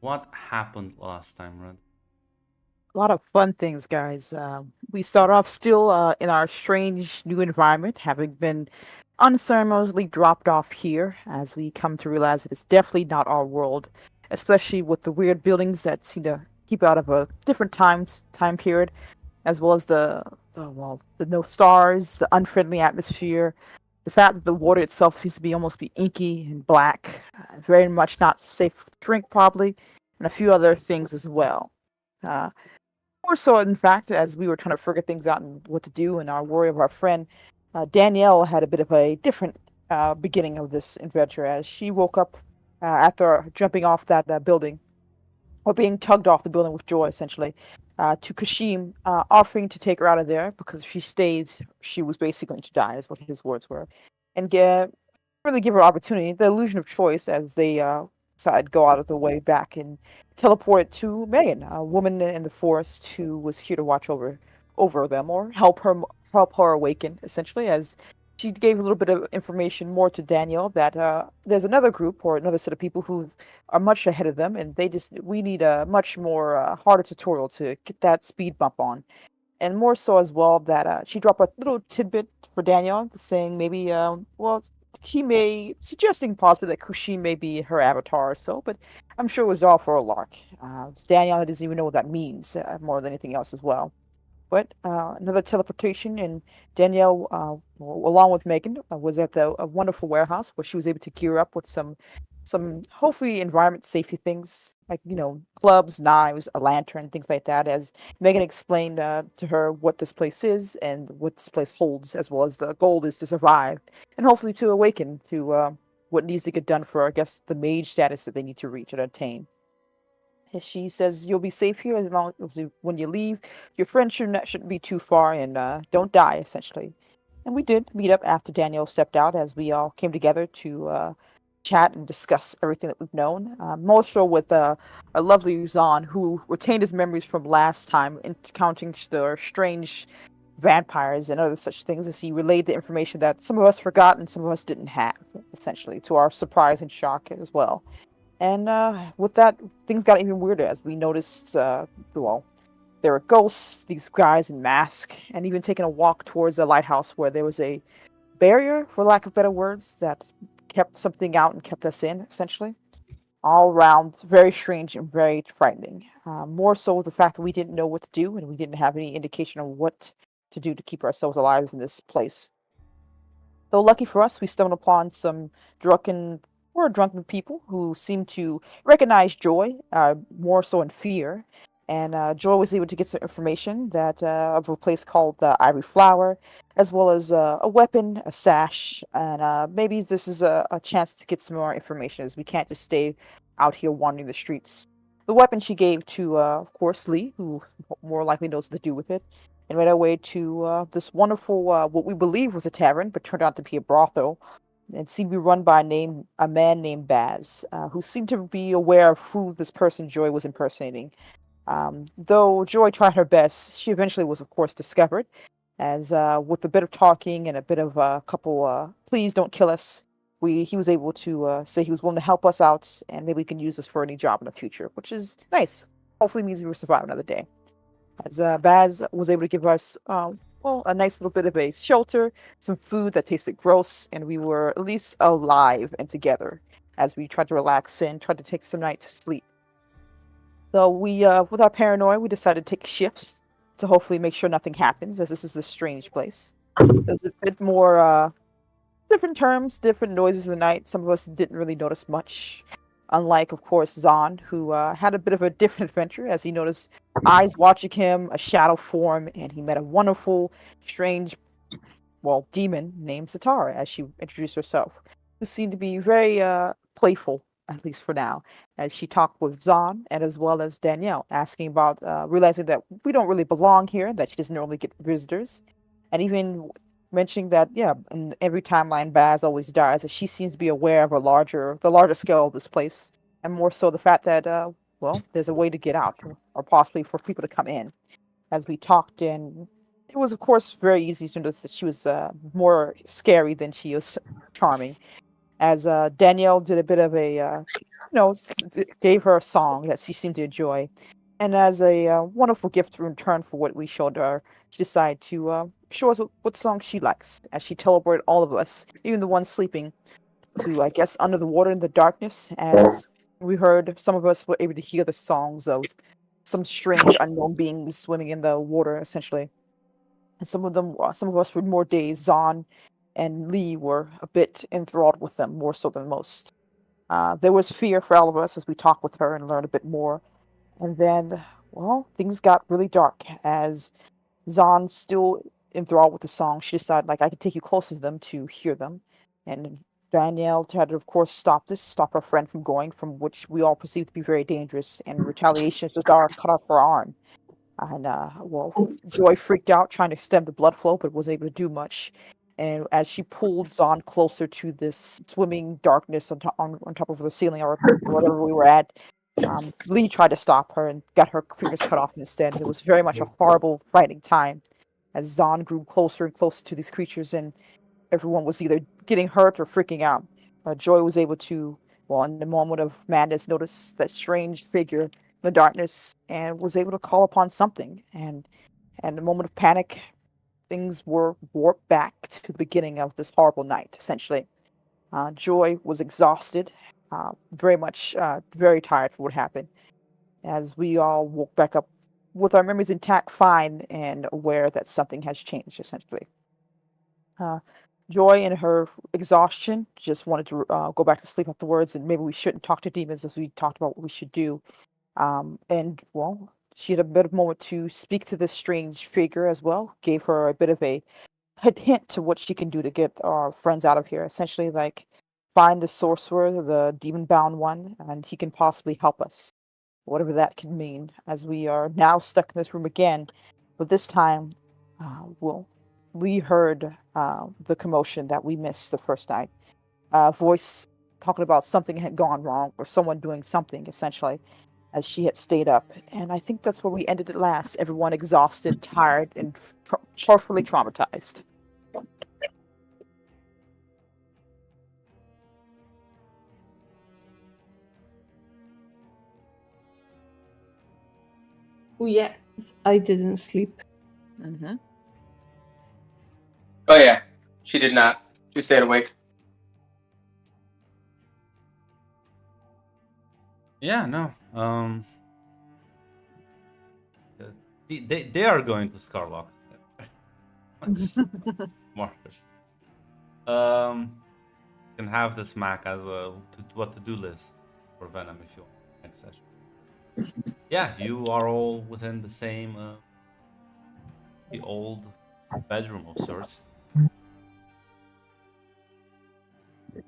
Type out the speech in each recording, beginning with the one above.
What happened last time, Red? A lot of fun things, guys. We start off still in our strange new environment, having been unceremoniously dropped off here, as we come to realize that it's definitely not our world, especially with the weird buildings that seem to keep out of a different time period, as well as the no stars, the unfriendly atmosphere, the fact that the water itself seems to be almost be inky and black, very much not safe to drink, probably, and a few other things as well. Uh, More so, in fact, as we were trying to figure things out and what to do, and our worry of our friend Danielle had a bit of a different beginning of this adventure, as she woke up after jumping off that building, or being tugged off the building with joy, essentially, to Kashim, offering to take her out of there because if she stayed, she was basically going to die, is what his words were, and really give her opportunity, the illusion of choice, as they decided to go out of the way back and teleported to Megan, a woman in the forest who was here to watch over them or help her awaken, essentially, as she gave a little bit of information more to Daniel that there's another group or another set of people who are much ahead of them, and we need a much more harder tutorial to get that speed bump on, and more so as well that she dropped a little tidbit for Daniel, saying maybe, well, he may suggesting possibly that Kushi may be her avatar or so, but I'm sure it was all for a lark. Daniel doesn't even know what that means more than anything else as well. But another teleportation, and Danielle, along with Megan, was at a wonderful warehouse where she was able to gear up with some hopefully environment safety things like clubs, knives, a lantern, things like that. As Megan explained to her what this place is and what this place holds, as well as the goal is to survive and hopefully to awaken to what needs to get done for, I guess, the mage status that they need to reach and attain. And she says you'll be safe here as long as when you leave, your friend shouldn't be too far and don't die essentially. And we did meet up after Daniel stepped out, as we all came together to chat and discuss everything that we've known. More so with our lovely Zahn, who retained his memories from last time, encountering the strange vampires and other such things, as he relayed the information that some of us forgot and some of us didn't have, essentially, to our surprise and shock as well. And with that, things got even weirder as we noticed, well, there were ghosts, these guys in masks, and even taking a walk towards the lighthouse where there was a barrier, for lack of better words, that kept something out and kept us in, essentially. All around, very strange and very frightening. More so the fact that we didn't know what to do and we didn't have any indication of what to do to keep ourselves alive in this place. Though lucky for us, we stumbled upon some drunken drunken people who seemed to recognize Joy, more so in fear. And Joy was able to get some information that of a place called the Ivory Flower, as well as a weapon, a sash, and maybe this is a chance to get some more information, as we can't just stay out here wandering the streets. The weapon she gave to, of course, Lee, who more likely knows what to do with it, and made our way to this wonderful, what we believe was a tavern, but turned out to be a brothel. It seemed to be run by a man named Baz, who seemed to be aware of who this person Joy was impersonating. Though Joy tried her best, she eventually was, of course, discovered. As with a bit of talking and a bit of a couple, please don't kill us, he was able to say he was willing to help us out, and maybe we can use this for any job in the future, which is nice. Hopefully, means we will survive another day. As Baz was able to give us, well, a nice little bit of a shelter, some food that tasted gross, and we were at least alive and together as we tried to relax and tried to take some night to sleep. So with our paranoia, we decided to take shifts to hopefully make sure nothing happens, as this is a strange place. There's a bit more different terms, different noises in the night. Some of us didn't really notice much. Unlike, of course, Zahn, who had a bit of a different adventure as he noticed eyes watching him, a shadow form, and he met a wonderful, strange, well, demon named Satara, as she introduced herself, who seemed to be very playful, at least for now, as she talked with Zahn and as well as Danielle, asking about realizing that we don't really belong here, that she doesn't normally get visitors, and even mentioning that, yeah, in every timeline, Baz always dies, that she seems to be aware of the larger scale of this place, and more so the fact that, well, there's a way to get out, or possibly for people to come in. As we talked, and it was, of course, very easy to notice that she was more scary than she was charming. as Danielle did a bit of a, gave her a song that she seemed to enjoy. And as a wonderful gift in return for what we showed her, she decided to show us what song she likes, as she teleported all of us, even the ones sleeping, to, I guess, under the water in the darkness, as we heard some of us were able to hear the songs of some strange unknown beings swimming in the water, essentially. And some of us were more dazed. Zahn and Lee were a bit enthralled with them, more so than most. There was fear for all of us as we talked with her and learned a bit more. And then, well, things got really dark as Zahn, still enthralled with the song, she decided, like, I could take you closer to them to hear them. And Danielle tried to, of course, stop her friend from going, from which we all perceived to be very dangerous. And in retaliation, Zadar cut off her arm. And, well, Joy freaked out, trying to stem the blood flow, but wasn't able to do much. And as she pulled Zahn closer to this swimming darkness on top of the ceiling or whatever we were at, Lee tried to stop her and got her fingers cut off instead. And it was very much a horrible, frightening time as Zahn grew closer and closer to these creatures, and everyone was either getting hurt or freaking out. Joy was able to, well, in the moment of madness, notice that strange figure in the darkness and was able to call upon something. And in the moment of panic, things were warped back to the beginning of this horrible night, essentially. Joy was exhausted, very much, very tired for what happened, as we all woke back up with our memories intact, fine, and aware that something has changed, essentially. Uh, Joy, in her exhaustion, just wanted to go back to sleep afterwards, and maybe we shouldn't talk to demons as we talked about what we should do. And, well, she had a bit of moment to speak to this strange figure as well, gave her a bit of a hint to what she can do to get our friends out of here. Essentially, like, find the sorcerer, the demon bound one, and he can possibly help us, whatever that can mean, as we are now stuck in this room again. But this time, well, we heard the commotion that we missed the first night. Voice talking about something had gone wrong, or someone doing something, essentially, as she had stayed up. And I think that's where we ended it last. Everyone exhausted, tired, and powerfully traumatized. Oh, yes, I didn't sleep. Mm-hmm. Oh yeah, she did not. She stayed awake. Yeah, no. They are going to Scarlock. Martyr. Can have the smack as a what to do list for Venom if you want next session. Yeah, you are all within the same the old bedroom of sorts.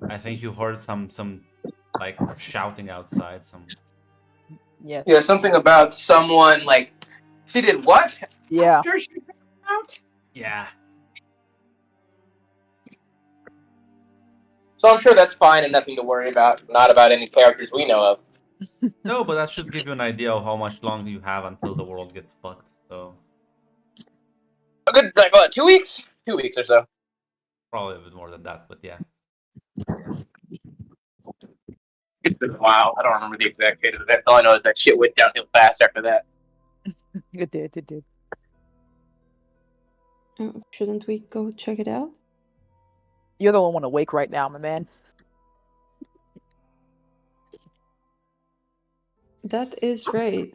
I think you heard some like shouting outside. Some Yes. Yeah, something about someone like she did what? Yeah. After she got out? yeah. So I'm sure that's fine and nothing to worry about. Not about any characters we know of. No, but that should give you an idea of how much longer you have until the world gets fucked. So A good like what, 2 weeks? 2 weeks or so. probably a bit more than that, but yeah. It's been a while. I don't remember the exact date of that. All I know is that shit went downhill fast after that. It did. It did. Shouldn't we go check it out? You're the only one awake right now, my man. That is right.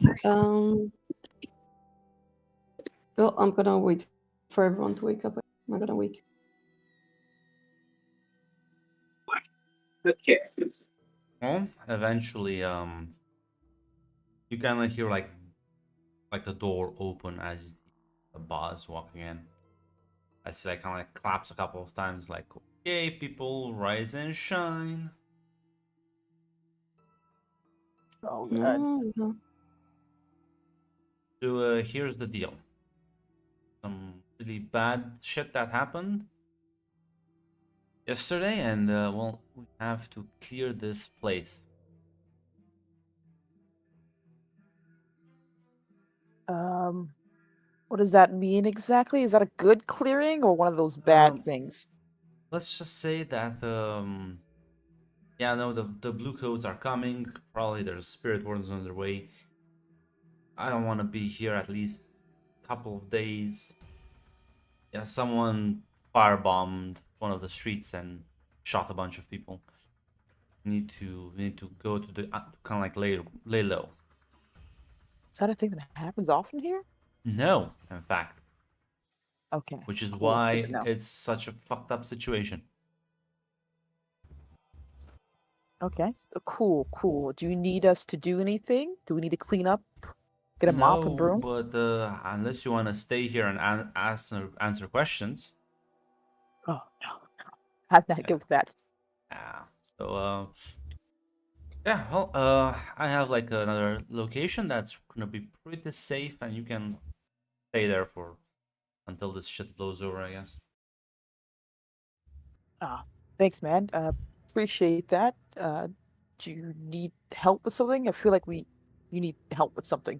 Well, I'm gonna wait for everyone to wake up. I'm not gonna wake. Okay. Well, eventually, you kind of hear like the door open as you see the boss walking in. As he like kind of like claps a couple of times, like, "Okay, people, rise and shine." Oh No. So here's the deal. Some really bad shit that happened yesterday, and well, we have to clear this place. What does that mean exactly? Is that a good clearing or one of those bad things? Let's just say that Yeah, no, the blue coats are coming. Probably there's spirit wardens on their way. I don't want to be here at least a couple of days. Yeah, someone firebombed one of the streets and shot a bunch of people. We need to go to the kind of like lay low. Is that a thing that happens often here? No, in fact, Okay. which is Cool. Good to why know. it's such a fucked up situation. Okay. Cool. Cool. Do you need us to do anything? Do we need to clean up? Get a mop and No, broom? but unless you want to stay here and answer questions, Oh no. I'm not good with that. yeah. So yeah, well, I have like another location that's gonna be pretty safe, and you can stay there for until this shit blows over, I guess. Ah, thanks, man. Appreciate that. Do you need help with something? I feel like you need help with something.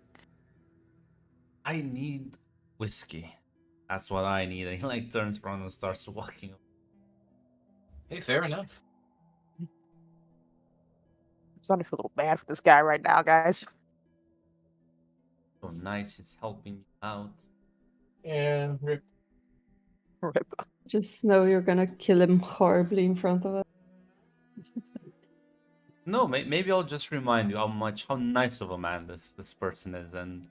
I need whiskey. That's what I need. And he like turns around and starts walking. Hey, fair enough. I'm starting to feel a little bad for this guy right now, guys. So nice, he's helping you out. Yeah, Rip. Rip. Just know you're gonna kill him horribly in front of us. No, maybe I'll just remind you how nice of a man this person is and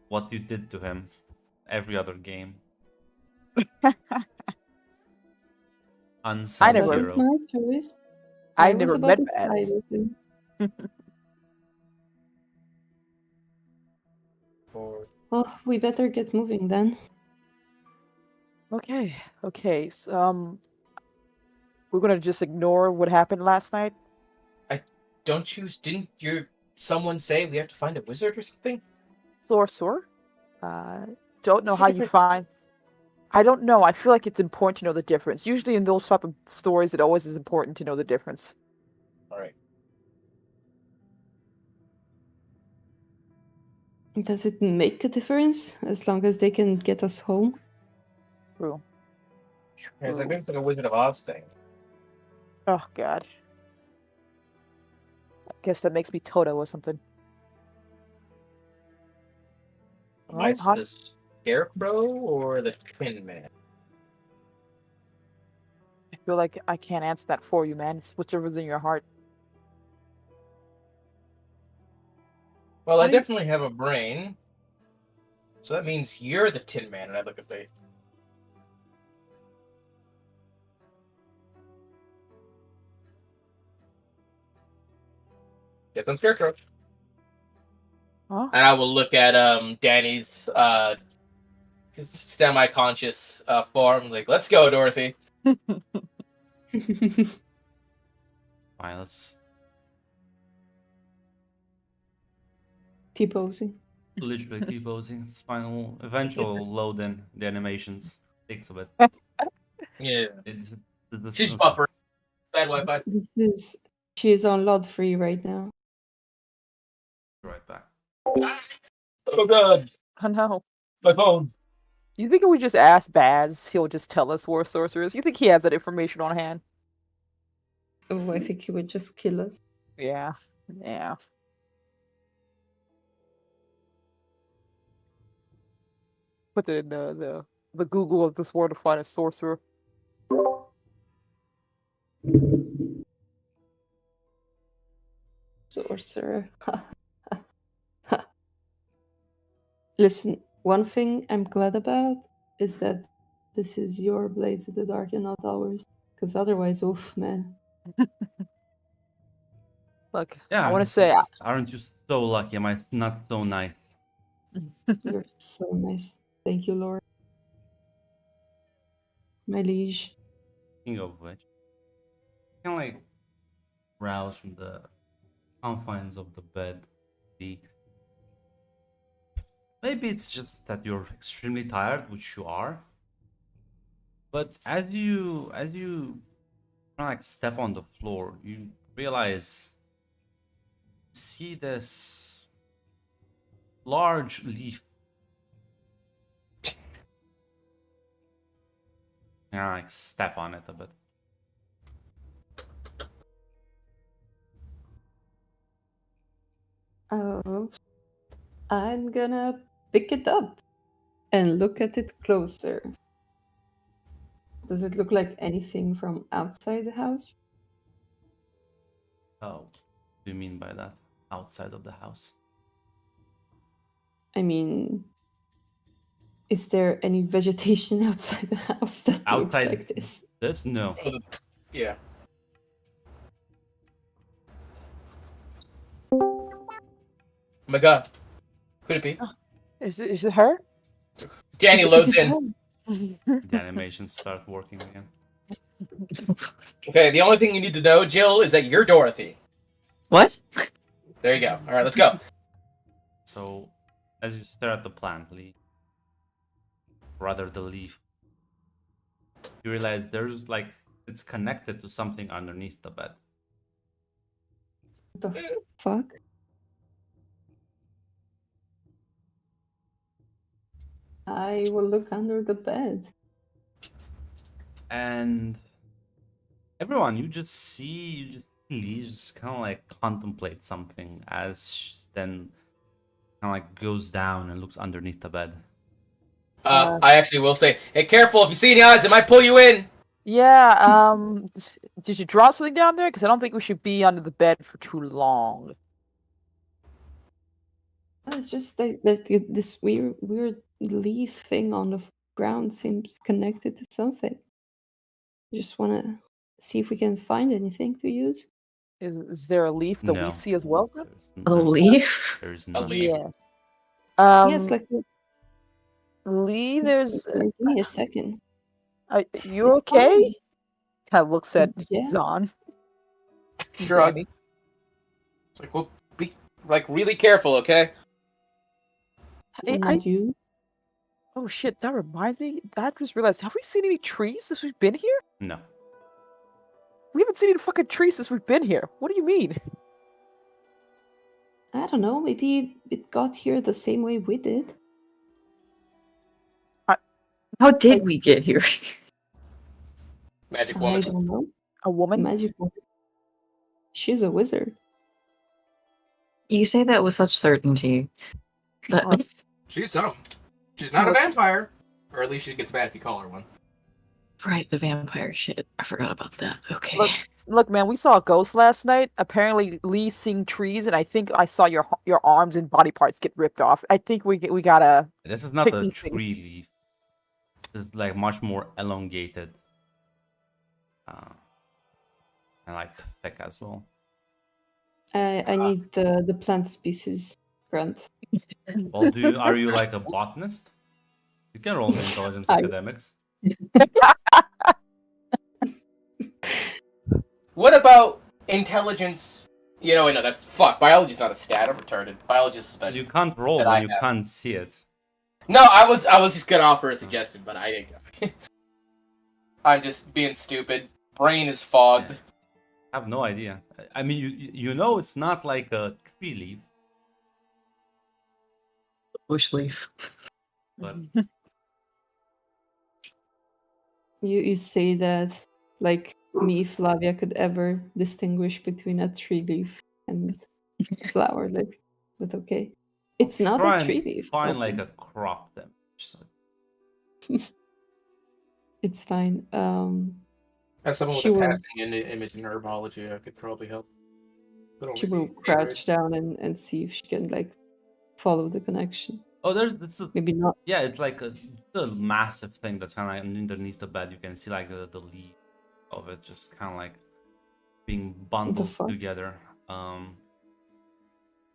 what you did to him every other game. Unsung I never- Wasn't hero. my choice. I was never about met to Baz. side with him. For Well, we better get moving then. Okay. Okay. So, we're gonna just ignore what happened last night. didn't someone say we have to find a wizard or something? Sorcerer. Don't know What's the how you difference? find. I don't know. I feel like it's important to know the difference. Usually in those type of stories, it always is important to know the difference. All right. Does it make a difference as long as they can get us home? True. Yeah, it's like True. maybe it's like a Wizard of Oz thing. Oh God. I guess that makes me Toto or something. Am I Well, the Scarecrow or the Twin Man? I feel like I can't answer that for you, man. It's whichever's in your heart. Well, How I do you- definitely have a brain. So that means you're the Tin Man, and I look at Faith. Yes, I'm Scarecrow. Huh? And I will look at Danny's his semi-conscious form, like, let's go, Dorothy. Fine, let's T-posing. literally keep posing. It's final eventual load in the animations. Takes a bit. Yeah. This She's is- buffering. Bad Wi-Fi. She is on LOD free right now. right back. Oh god, Oh no. my phone. You think if we just ask Baz, he'll just tell us where Sorcerer is? You think he has that information on hand? Oh, I think he would just kill us. Yeah. Yeah. Put it in the Google of this world to find a sorcerer. Sorcerer. Listen, one thing I'm glad about is that this is your Blades of the Dark and not ours. Because otherwise, oof, man. Look, Yeah, I want to say, aren't you so lucky? Am I not so nice? You're so nice. Thank you, Lord. My liege. Speaking of which, kind of like rouse from the confines of the bed. Maybe it's just that you're extremely tired, which you are. But as you kind of like step on the floor, you realize see this large leaf. Kind of like step on it a bit. I'm gonna pick it up and look at it closer. Does it look like anything from outside the house? Oh, what do you mean by that? Outside of the house? I mean, is there any vegetation outside the house that looks Outside like this? this? No. Oh, yeah. Oh my god. Could it be? Is it her? Danny It loads is in. her. The animations start working again. Okay, the only thing you need to know, Jill, is that you're Dorothy. What? There you go. All right, let's go. So, as you stare at the plant, rather the leaf, you realize there's like it's connected to something underneath the bed. What the fuck? I will look under the bed. And everyone, you just see Lee just kind of like contemplate something as she then kind of like goes down and looks underneath the bed. I actually will say, hey, careful! If you see any eyes, it might pull you in. Yeah. Did you draw something down there? Because I don't think we should be under the bed for too long. It's just that this weird leaf thing on the ground seems connected to something. I just want to see if we can find anything to use. Is there a leaf that No. we see as well? There's A leaf? There's A none. leaf. Yeah. Yeah, it's like Lee, there's. give me a second. You It's okay? fine. Kind of looks at Yeah. Zahn. Shrug. Danny. It's like, well, be like really careful, okay? And you? Oh shit! That reminds me. I just realized. Have we seen any trees since we've been here? No. We haven't seen any fucking trees since we've been here. What do you mean? I don't know. Maybe it got here the same way we did. How did we get here? Magic I woman. don't know. A woman? Magic woman. She's a wizard. You say that with such certainty. But Oh, She's some. She's not a vampire, or at least she gets mad if you call her one. right, the vampire shit. I forgot about that. Okay. Look, man. We saw a ghost last night. Apparently, Lee's seeing trees, and I think I saw your arms and body parts get ripped off. I think we gotta. This is not Pick a these tree things. leaf. This is like much more elongated. And like thick as well. I need the plant species grant. Well, are you like a botanist? You can roll the intelligence I- academics. What about intelligence? You know, no, that's fuck. Biology's not a stat. I'm retarded. Biology's a special. You can't roll That when I you have. can't see it. No, I was just gonna offer a suggestion, but I didn't. I'm just being stupid. Brain is fogged. Yeah. I have no idea. I mean, you know it's not like a tree leaf, Bush leaf. but You say that like me, Flavia, could ever distinguish between a tree leaf and flower leaf. But okay. It's not try a tree and leaf. find okay. like a crop image. So It's fine. As someone with She a will- passing image in herbology, I could probably help. But only She will the crouch down and see if she can like follow the connection. oh, it's a, Maybe not. yeah, it's like a massive thing that's kind of like underneath the bed. You can see like the leaf of it just kind of like being bundled fuck? together.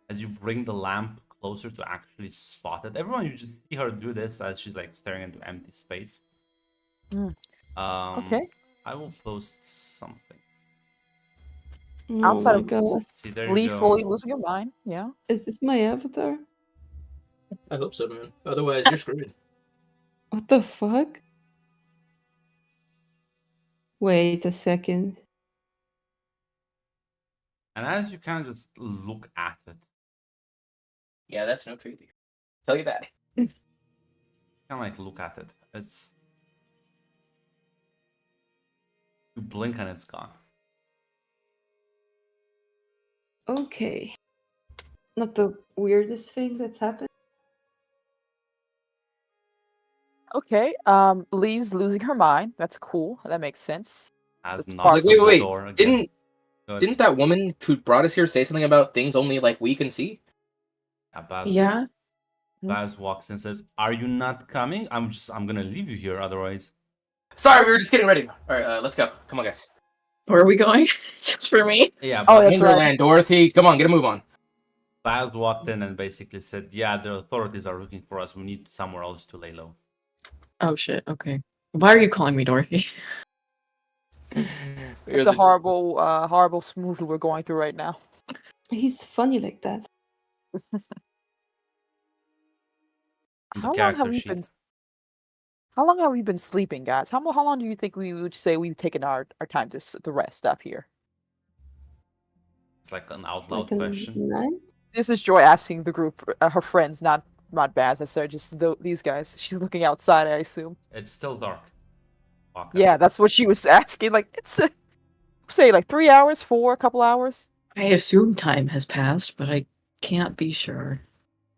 As you bring the lamp closer to actually spot it, everyone you just see her do this as she's like staring into empty space. Mm. Okay. I will post something. Outside oh my of- god. See, there you Lee go. slowly losing her mind. Yeah. Is this my avatar? I hope so, man. Otherwise, you're screwed. What the fuck? Wait a second. And as you kind of just look at it, Yeah, that's no tree leaf. Tell you that. kind of like look at it. It's you blink and it's gone. Okay. not the weirdest thing that's happened. Okay. Lee's losing her mind. That's cool. That makes sense. As That's knocks part- on Wait, the wait, door again. Didn't Go ahead. didn't that woman who brought us here say something about things only like we can see? Yeah, Baz, Yeah. Baz walks in and says, "Are you not coming? I'm gonna leave you here otherwise." Sorry, we were just getting ready. All right, let's go. Come on, guys. Where are we going? Just for me? Yeah, Oh, Baz, that's right. Wonderland, Dorothy. Come on, get a move on. Baz walked in and basically said, "Yeah, the authorities are looking for us. We need somewhere else to lay low." Oh shit, okay. Why are you calling me Dorothy? It's a horrible smoothie we're going through right now. He's funny like that. The How long character have we sheet. been? How long have we been sleeping, guys? How long do you think we would say we've taken our time to rest up here? It's like an out loud Like a question. 9? This is Joy asking the group, her friends, not Baz. So just these guys. She's looking outside, I assume. It's still dark. Walk out. Yeah, that's what she was asking. Like it's say like 3 hours, 4, a couple hours. I assume time has passed, but I can't be sure.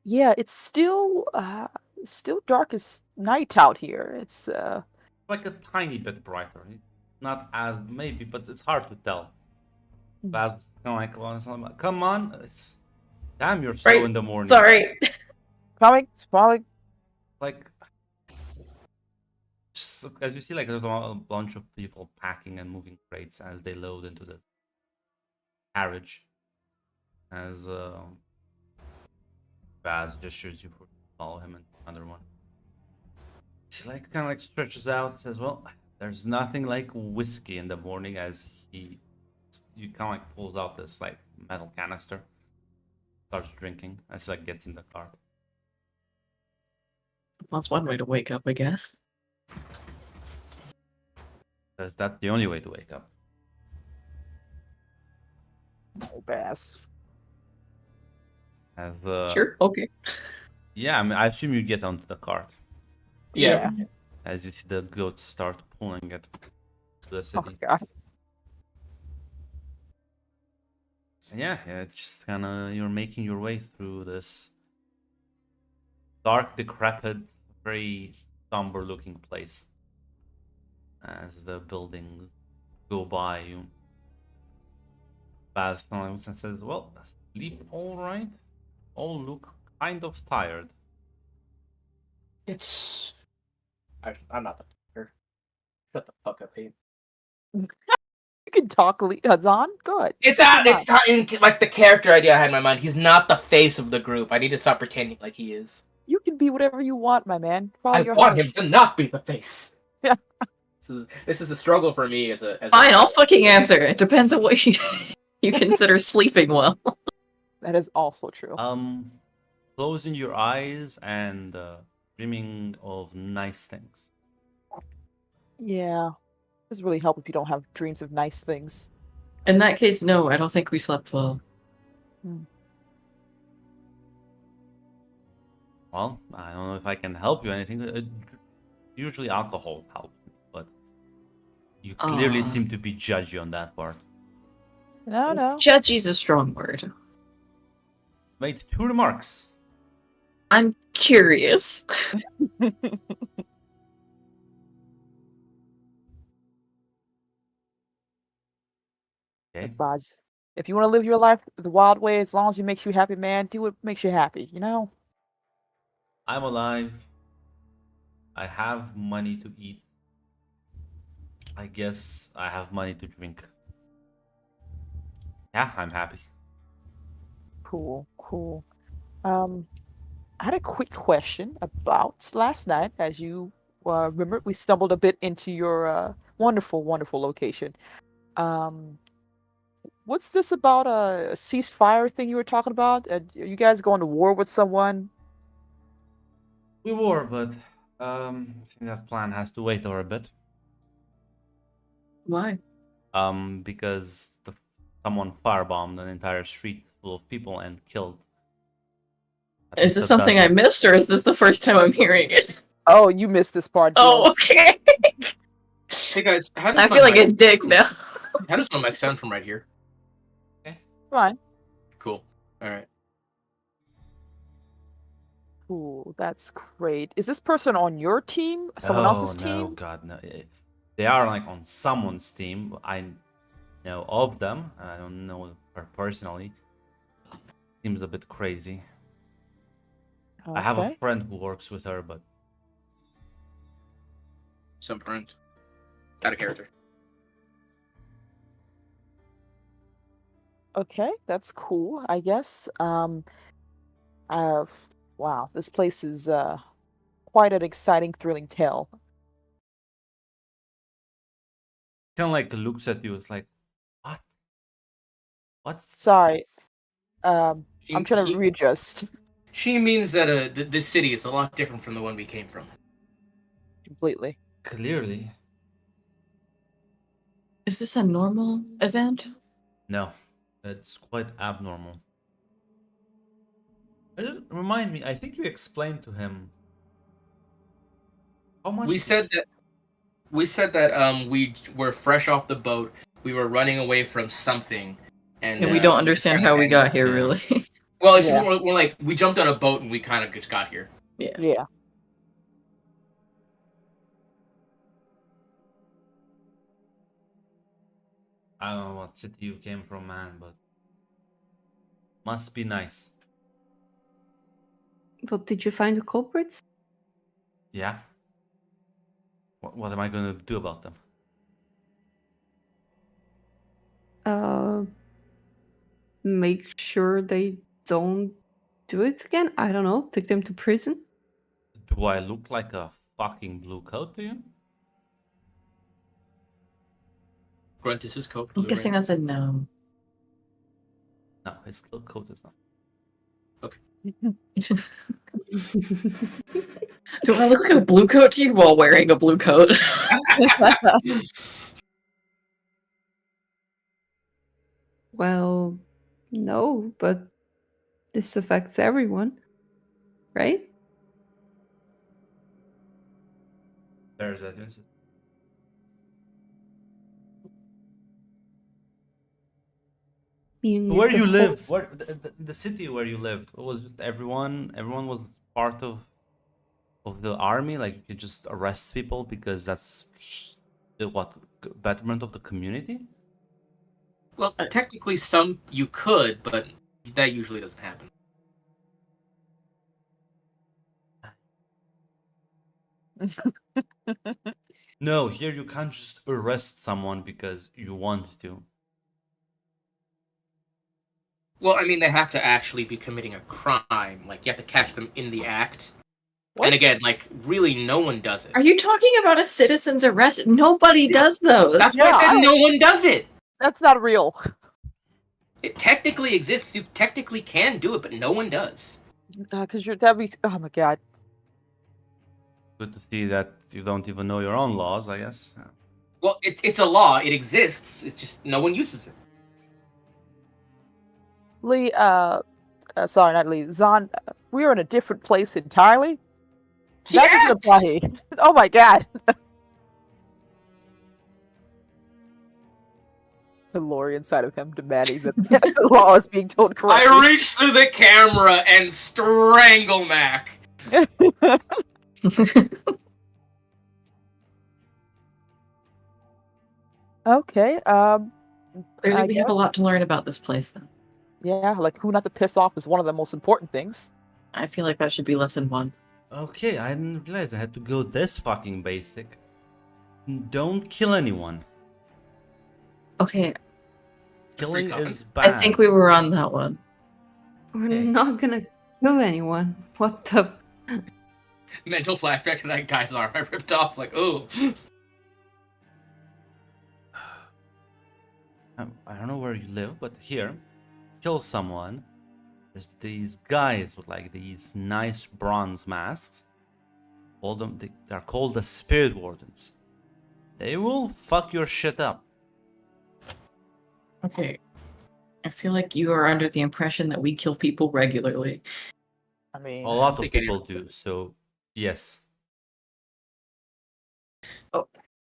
Yeah, it's still dark as night out here. It's like a tiny bit brighter. Not as maybe, but it's hard to tell. Baz kind of like, well, it's like, come on, damn, you're slow Right, in the morning. Sorry. coming, falling. Like, just as you see, like there's a bunch of people packing and moving crates as they load into the carriage. As Baz gestures you for follow him and another one. He like kind of like stretches out, says, "Well, there's nothing like whiskey in the morning." As you kind of like pulls out this like metal canister, starts drinking as he like gets in the car. That's one way to wake up, I guess. Says that's the only way to wake up. Oh, Baz. As Sure, okay. yeah, I mean, I assume you get onto the cart Yeah. as you see the goats start pulling it to the Oh city. God. And yeah, it's just kind of you're making your way through this dark, decrepit, very somber-looking place. As the buildings go by you, Baz says, "Well, sleep all right. All look kind of tired." It's I'm not the fucker. Shut the fuck up, Pete. you can talk, Zahn. Good. It's not in like the character idea I had in my mind. He's not the face of the group. I need to stop pretending like he is. You can be whatever you want, my man. Follow I your want heart. him to not be the face. Yeah. This is a struggle for me as a Fine, I'll fucking answer. It depends on what you consider sleeping well. That is also true. Closing your eyes and dreaming of nice things. Yeah. Doesn't really help if you don't have dreams of nice things. In that case, no, I don't think we slept well. Well, I don't know if I can help you anything. Usually alcohol helps, but you clearly Aw. seem to be judgy on that part. No. Judgy's a strong word. Made 2 remarks. I'm curious. Okay. Baz, if you want to live your life the wild way, as long as it makes you happy, man, do what makes you happy, you know? I'm alive. I have money to eat. I guess I have money to drink. Yeah, I'm happy. Cool. I had a quick question about last night. As you remember, we stumbled a bit into your wonderful location. What's this about a ceasefire thing you were talking about? Are you guys going to war with someone? We were, but I think that plan has to wait over a bit. Why? Because someone firebombed an entire street full of people and killed. at Is least this a something I dozen. missed, or is this the first time I'm hearing it? Oh, you missed this part. Oh, Jill. okay. Hey guys, how does I my feel like mic- a dick now. How does my mic sound from right here? Fine. Cool. All right. Cool. That's great. Is this person on your team? Someone else's Oh, no, team? God, no. They are like on someone's team. I know of them. I don't know her personally. Seems a bit crazy. I have a Okay. friend who works with her, but Some friend. Out of character. Okay, that's cool, I guess. Uh, wow, this place is quite an exciting, thrilling tale. kind of like looks at you. It's like, what? What's Sorry, I'm He- trying to he- readjust She means that this city is a lot different from the one we came from. completely. clearly? Is this a normal event? No, it's quite abnormal. Remind me, I think you explained to him how much We said that we were fresh off the boat. We were running away from something, and And we don't just understand kinda how we hanged got out. here, Yeah. really. Well, it's Yeah. just we're like we jumped on a boat and we kind of just got here. Yeah. Yeah. I don't know what city you came from, man, but must be nice. But did you find the culprits? Yeah. What am I gonna do about them? Make sure they don't do it again. I don't know. Take them to prison. Do I look like a fucking blue coat to you? Grunt is his coat. I'm blue, guessing right? that's a no. No, his coat is not. Do I look like a blue coat to you while wearing a blue coat? Well, no, but this affects everyone, right? There's that. Yes. Even if Where the you whole live? s- Where the city where you lived? Was just everyone? Everyone was part of the army. Like you could just arrest people because that's the what betterment of the community. Well, technically, some you could, but that usually doesn't happen. No, here you can't just arrest someone because you want to. Well, I mean, they have to actually be committing a crime. Like, you have to catch them in the act. What? And again, like, really, no one does it. Are you talking about a citizen's arrest? Nobody does those. That's why I Yeah, said no one does it. That's not real. It technically exists. You technically can do it, but no one does. Because that'd be. Oh my god. Good to see that you don't even know your own laws. I guess. Well, it's a law. It exists. It's just no one uses it. Lee, sorry, not Lee. Zahn, we are in a different place entirely. That doesn't Yes! apply here. Oh my god. The lore inside of him demanding that the law is being told correctly. I reach through the camera and strangle Mac. Okay, Clearly, I we have a lot to learn about this place, then. yeah, like who not to piss off is one of the most important things. I feel like that should be lesson 1. Okay, I didn't realize I had to go this fucking basic. Don't kill anyone. Okay, Killing common. is bad. I think we were on that one. We're Okay. not gonna kill anyone. What the? Mental flashback to that guy's arm I ripped off. Like, ooh. I don't know where you live, but here, kill someone. There's these guys with like these nice bronze masks. All them, they're called the Spirit Wardens. They will fuck your shit up. Okay. I feel like you are under the impression that we kill people regularly. I mean, A lot of think people anyone do, so yes.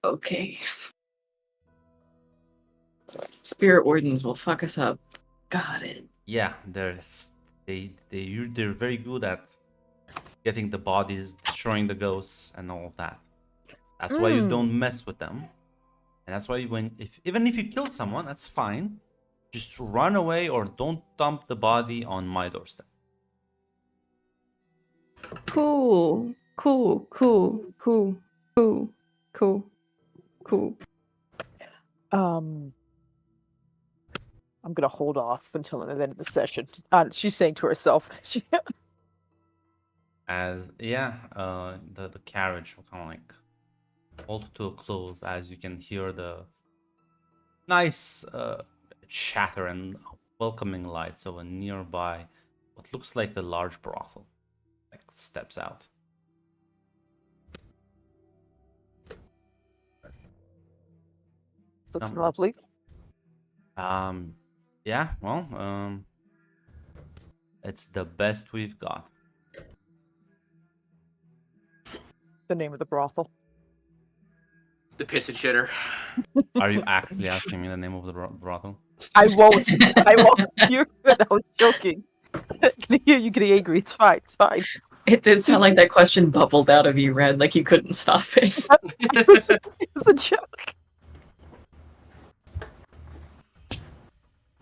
Okay. Spirit Wardens will fuck us up. Got it. Yeah, they're very good at getting the bodies, destroying the ghosts, and all of that. That's why you don't mess with them, and that's why even if you kill someone, that's fine. Just run away or don't dump the body on my doorstep. Cool. Cool. Cool. Cool. Cool. Cool. Cool. I'm gonna hold off until the end of the session. She's saying to herself. As the carriage will kind of like hold to a close as you can hear the nice chatter and welcoming lights of a nearby what looks like a large brothel like steps out. Looks lovely. Yeah, well, it's the best we've got. The name of the brothel. The piss and shitter. Are you actually asking me the name of the brothel? I won't. I won't. I was joking. Can hear you getting angry. It's fine. It's fine. It did sound like that question bubbled out of you, Red, like you couldn't stop it. It was a joke.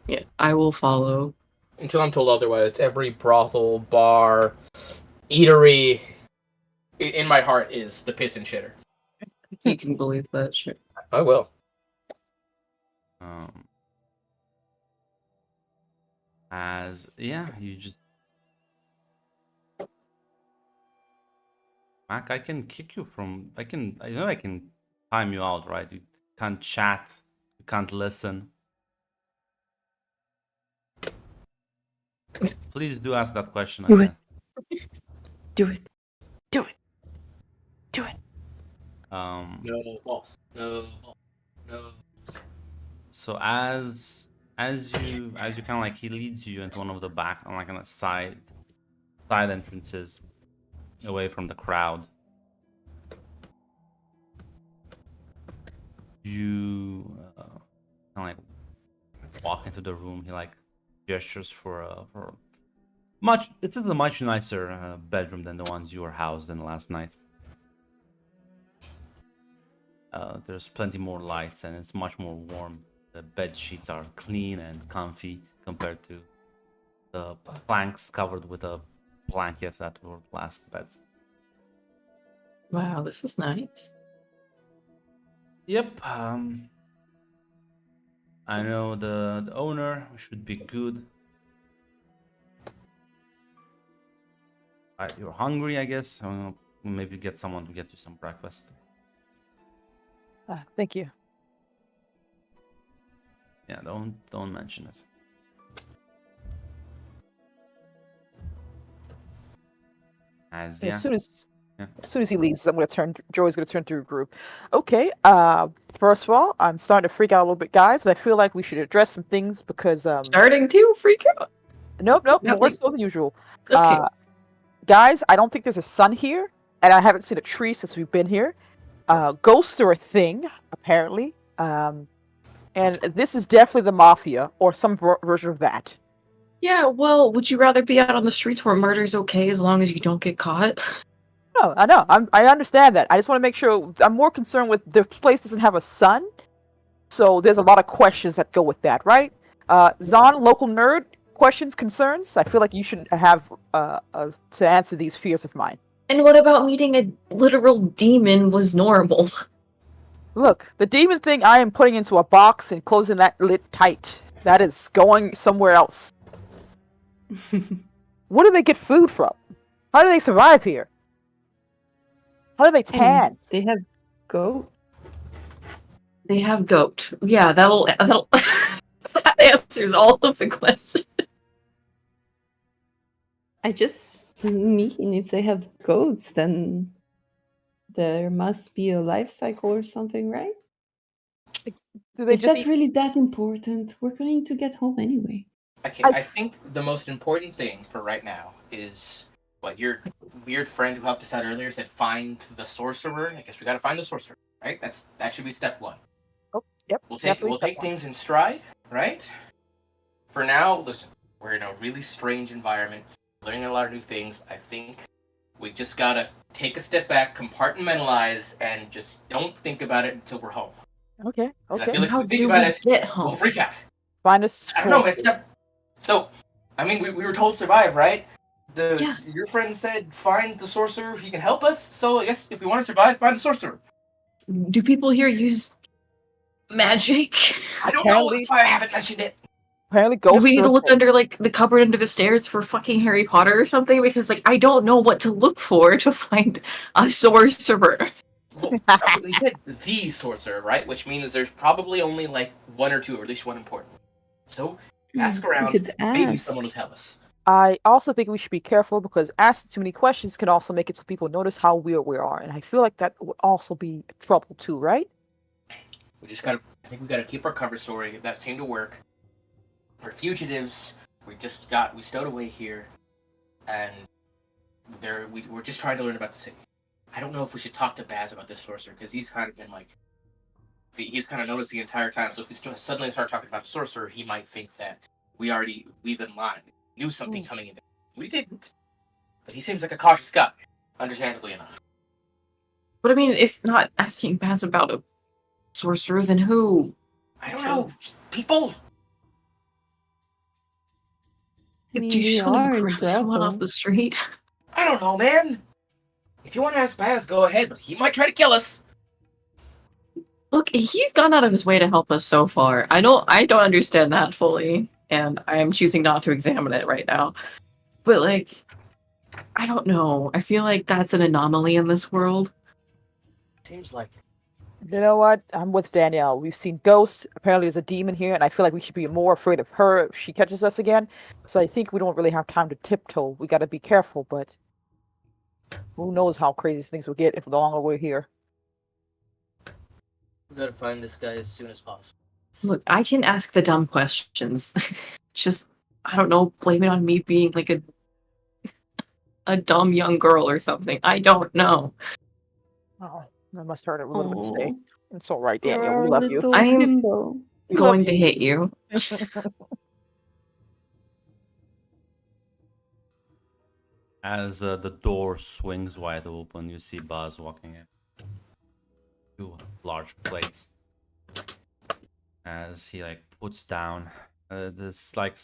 Yeah, I will follow. Until I'm told otherwise, every brothel, bar, eatery, in my heart is the piss and shitter. You can believe that shit. I will. You just Mac, I can kick you from. I know I can time you out, right? You can't chat. You can't listen. Please do ask that question Do again. Do it. Do it. Do it. No false. No. So as you kind of like he leads you into one of the back on like on a side entrances away from the crowd. You kind of like walk into the room. He like gestures for much. This is a much nicer bedroom than the ones you were housed in last night. There's plenty more lights and it's much more warm. The bed sheets are clean and comfy compared to the planks covered with a blanket that were last beds. Wow, this is nice. Yep. I know the owner should be good. You're hungry, I guess. Maybe get someone to get you some breakfast. Thank you. Yeah, don't mention it. As soon as Yeah. as soon as he leaves, Joey's gonna turn to a group. Okay. First of all, I'm starting to freak out a little bit, guys. I feel like we should address some things because Starting to freak out. nope, more Nothing. so than usual. Okay. Guys, I don't think there's a sun here, and I haven't seen a tree since we've been here. Ghosts are a thing, apparently. And this is definitely the mafia or some version of that. Yeah, well, would you rather be out on the streets where murder's okay as long as you don't get caught? No, I know. I understand that. I just want to make sure. I'm more concerned with the place doesn't have a sun, so there's a lot of questions that go with that, right? Zahn, local nerd, questions, concerns. I feel like you should have to answer these fears of mine. And what about meeting a literal demon was normal? Look, the demon thing I am putting into a box and closing that lid tight. That is going somewhere else. Where do they get food from? How do they survive here? How do they tan? They have goat. They have goat. Yeah, that'll that answers all of the questions. I just mean if they have goats, then there must be a life cycle or something, right? Do they Is just that eat? really that important? We're going to get home anyway. I think the most important thing for right now is what your weird friend who helped us out earlier said. Find the sorcerer. I guess we got to find the sorcerer, right? That should be step one. Oh, yep. We'll definitely step take one. things in stride, right? For now, listen, we're in a really strange environment, learning a lot of new things. I think We just gotta take a step back, compartmentalize, and just don't think about it until we're home. Okay, 'Cause I okay. feel like How if we think do about we it, get we'll home? freak out. Find a I don't know, source. man. So, I mean, we were told to survive, right? Yeah. Your friend said find the sorcerer. He can help us. So I guess if we want to survive, find the sorcerer. Do people here use magic? I don't know. Apparently- That's why I haven't mentioned it. Apparently, Do ghosts. we need to are look thing. under like the cupboard under the stairs for fucking Harry Potter or something? Because like I don't know what to look for to find a sorcerer. Well, they said the sorcerer, right? Which means there's probably only like one or two, or at least one important. So ask We around. could Maybe ask. someone will tell us. I also think we should be careful because asking too many questions can also make it so people notice how weird we are, and I feel like that would also be trouble too, right? We just gotta. I think we gotta keep our cover story. That seemed to work. We're fugitives. We stowed away here, and we're just trying to learn about the city. I don't know if we should talk to Baz about this sorcerer because he's kind of been like, he's kind of noticed the entire time. So if we suddenly start talking about the sorcerer, he might think that we've been lying. We knew something coming in. We didn't. But he seems like a cautious guy, understandably enough. But I mean, if not asking Baz about a sorcerer, then who? I don't know. People. I mean, Do you we just want are to in grab someone off Grotto. the street? I don't know, man. If you want to ask Baz, go ahead. But he might try to kill us. Look, he's gone out of his way to help us so far. I don't understand that fully, and I am choosing not to examine it right now. But like, I don't know. I feel like that's an anomaly in this world. Seems like it. You know what? I'm with Danielle. We've seen ghosts. Apparently, there's a demon here, and I feel like we should be more afraid of her if she catches us again. So I think we don't really have time to tiptoe. We got to be careful, but who knows how crazy things will get if the longer we're here. We gotta find this guy as soon as possible. Look, I can ask the dumb questions. Just, I don't know, blame it on me being like a dumb young girl or something. I don't know. Oh, I must have heard a little mistake. Aw, It's all right, you're Danielle. our We love you. little I am- himbo. We Going love to you. hit you. As the door swings wide open, you see Buzz walking in. Two large plates. As he like puts down, there's like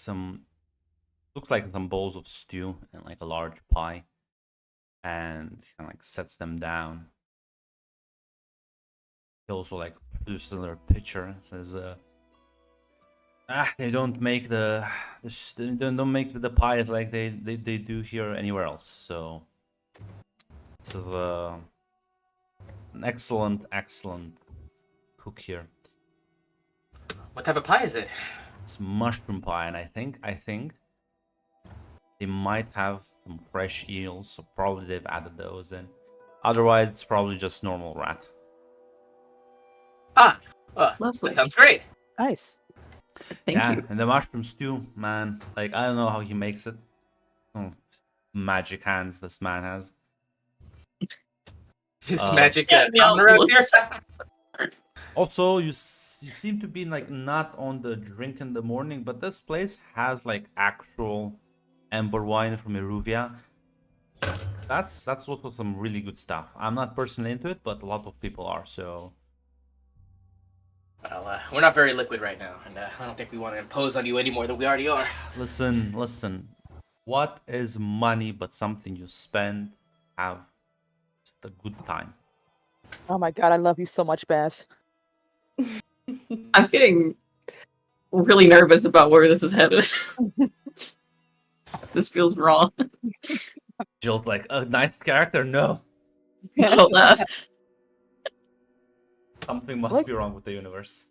looks like some bowls of stew and like a large pie, and he kind of like sets them down. He also like produces another pitcher and says, they don't make they don't make the pies like they do here anywhere else. So it's an excellent cook here. What type of pie is it? It's mushroom pie, and I think they might have some fresh eels, so probably they've added those in. Otherwise, it's probably just normal rat. Lovely. That sounds great. Nice. Thank Yeah, you. and the mushroom stew, man. Like, I don't know how he makes it. Some magic hands this man has. His Uh, magic Yeah, coming around here. Also, you seem to be like not on the drink in the morning, but this place has like actual amber wine from Eruvia. That's also some really good stuff. I'm not personally into it, but a lot of people are. So Well, we're not very liquid right now, and I don't think we want to impose on you any more than we already are. listen. What is money but something you spend? Have just a good time. Oh my god, I love you so much, Baz. I'm getting really nervous about where this is headed. This feels wrong. Jill's like a nice character. No, Don't laugh. something must What? be wrong with the universe.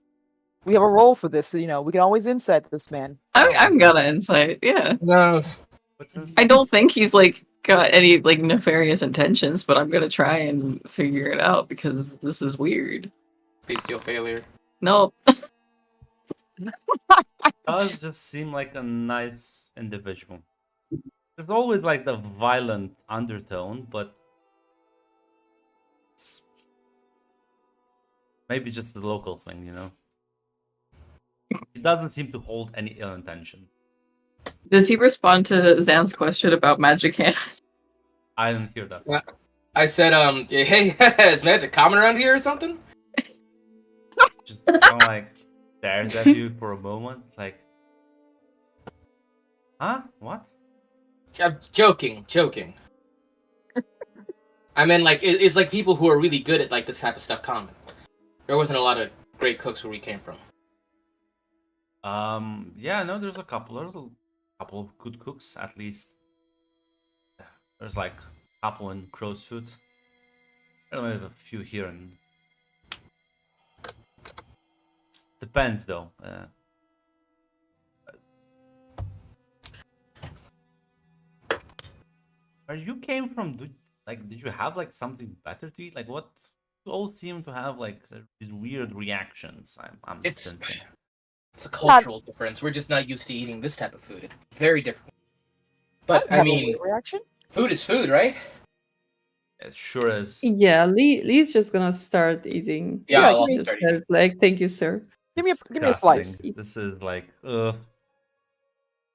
We have a role for this, you know. We can always insight this man. I'm gonna insight. Yeah, No. What's this? I don't think he's like got any like nefarious intentions, but I'm gonna try and figure it out because this is weird. Bestial failure. No, Does just seem like a nice individual. There's always like the violent undertone, but it's maybe just the local thing, you know. He doesn't seem to hold any ill intentions. does he respond to Zan's question about magic hands? I didn't hear that. I said, hey, is magic common around here or something? Just kind of like stares at you for a moment, like, huh? What? I'm joking. I mean, like, it's like people who are really good at like this type of stuff common. There wasn't a lot of great cooks where we came from. Yeah, no, there's a couple. There's a couple of good cooks, at least. There's like a couple in Crow's Foot. I don't know, a few here and depends though. Where you came from, did you have like something better to eat? Like what? You all seem to have like these weird reactions. I'm sensing. It's a cultural difference. We're just not used to eating this type of food. It's very different. But I Have a mean, weird reaction. food is food, right? It sure is. Yeah, Lee's just gonna start eating. Yeah, Yeah, I'll Just start eating. says, like, thank you, sir. Give me a slice. Disgusting. This is like,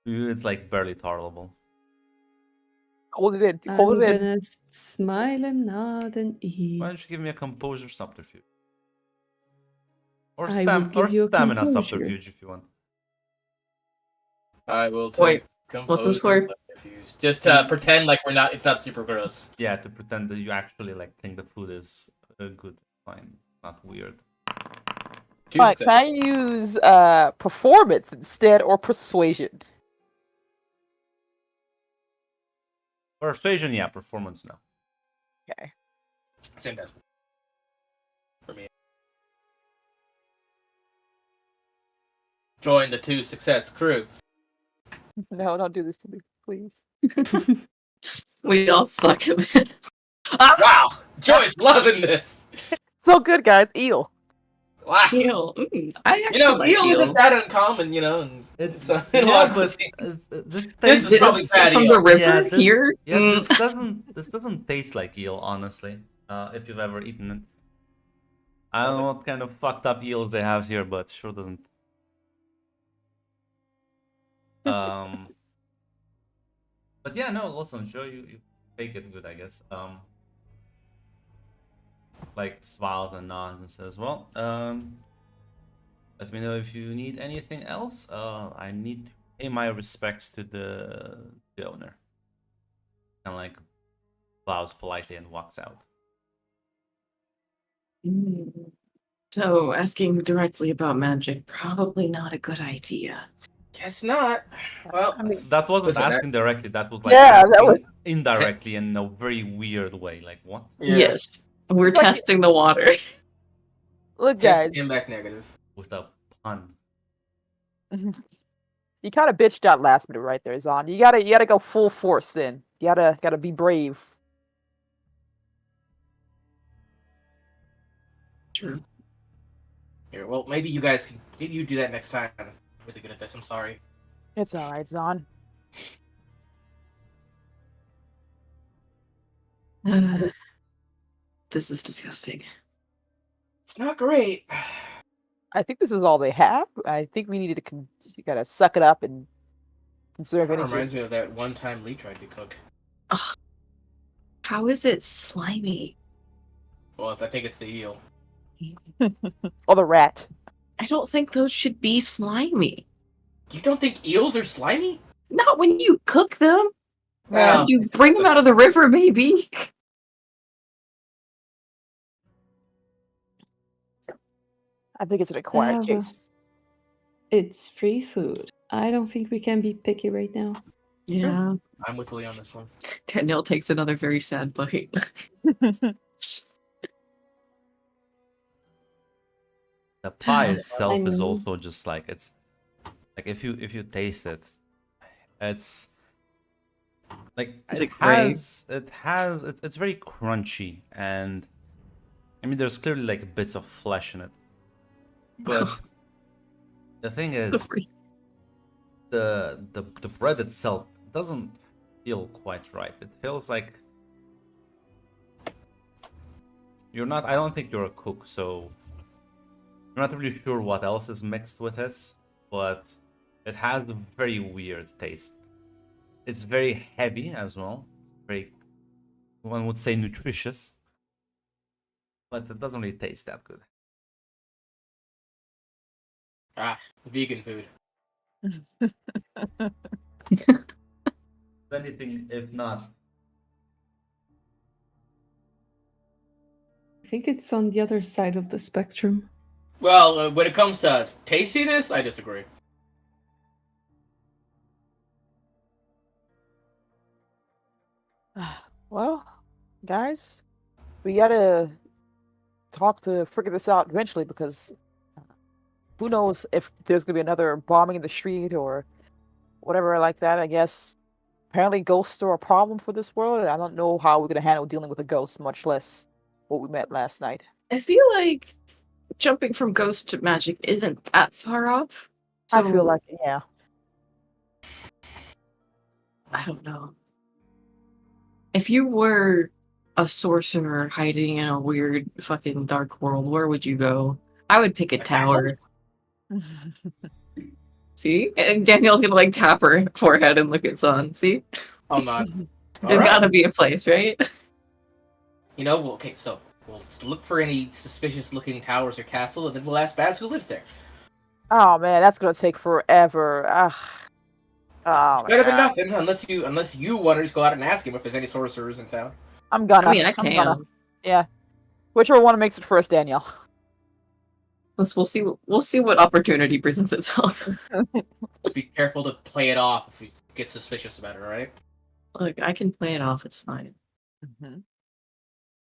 it's like barely tolerable. Hold it in. I'm Hold it in. gonna smile and nod and eat. Why don't you give me a composure subterfuge? Or I will give you a stamina composure. subterfuge if you want. I will Wait, take what's this composure for? subterfuge. Just pretend like it's not super gross. Yeah, to pretend that you actually like think the food is good, fine, not weird. Two Alright, success. can I use performance instead or persuasion? Persuasion, yeah. Performance, no. Okay. Same as for me. Join the 2 success crew. No, don't do this to me, please. We all suck at this. Ah! Wow, Joy's loving this. So good, guys. Eel. Wow. Eel. I actually You know, like eel eel. isn't that uncommon, you know. And It's in a lot of but cuisines. this This is probably bad from eel. the river Yeah, this- here. Yeah, Mm. this doesn't taste like eel, honestly. If you've ever eaten it, I don't know what kind of fucked up eels they have here, but sure doesn't. But yeah, no, listen, sure you take it good, I guess. Like smiles and nods and says, well, let me know if you need anything else. I need to pay my respects to the owner. And like bows politely and walks out. So asking directly about magic, probably not a good idea. Guess not. Well, I mean, That wasn't listen, asking directly. That was like Yeah, that asking was- indirectly in a very weird way. Like what? yeah. Yes, we're It's like- testing the water. look, Test guys. came back negative. With a pun. You kind of bitched out last minute right there, Zon. You gotta go full force then. You gotta be brave. True. Here, well, maybe you guys can. Maybe you do that next time. I'm really good at this. I'm sorry. It's alright, Zon. This is disgusting. It's not great. I think this is all they have. I think we needed to you gotta suck it up and conserve Kinda energy. reminds me of that one time Lee tried to cook. How is it slimy? Well, I think it's the eel. Or the rat. I don't think those should be slimy. You don't think eels are slimy? Not when you cook them. Well, You bring them out of the river, maybe. I think it's an acquired well. case. It's free food. I don't think we can be picky right now. Yeah. I'm with Lee on this one. Danielle takes another very sad bite. The pie itself is mean- also just like it's like if you taste it, it's like Is it great? it's very crunchy, and I mean there's clearly like bits of flesh in it. But the thing is the bread itself doesn't feel quite right. It feels like I don't think you're a cook, so I'm not really sure what else is mixed with this, but it has a very weird taste. It's very heavy as well. It's very one would say nutritious, but it doesn't really taste that good. Vegan food. If anything, if not, I think it's on the other side of the spectrum. Well, when it comes to tastiness, I disagree. Well, guys, we gotta talk to figure this out eventually because who knows if there's gonna be another bombing in the street or whatever like that. I guess apparently ghosts are a problem for this world. I don't know how we're gonna handle dealing with a ghost, much less what we met last night. I feel like jumping from ghost to magic isn't that far off. I feel So, like yeah. I don't know. If you were a sorcerer hiding in a weird fucking dark world, where would you go? I would pick a A castle? tower. See? And Danielle's gonna like tap her forehead and look at Sun. See? I'm not. There's Alright. gotta be a place, right? You know, well, okay, so we'll look for any suspicious-looking towers or castle, and then we'll ask Baz who lives there. Oh man, that's gonna take forever. Oh, It's better than man. nothing, unless you want to just go out and ask him if there's any sorcerers in town. I'm gonna. I mean, I I'm gonna. can. Yeah. Whichever one makes it first, Danielle. We'll see. We'll see what opportunity presents itself. Just be careful to play it off if you get suspicious about it, alright? Look, I can play it off. It's fine.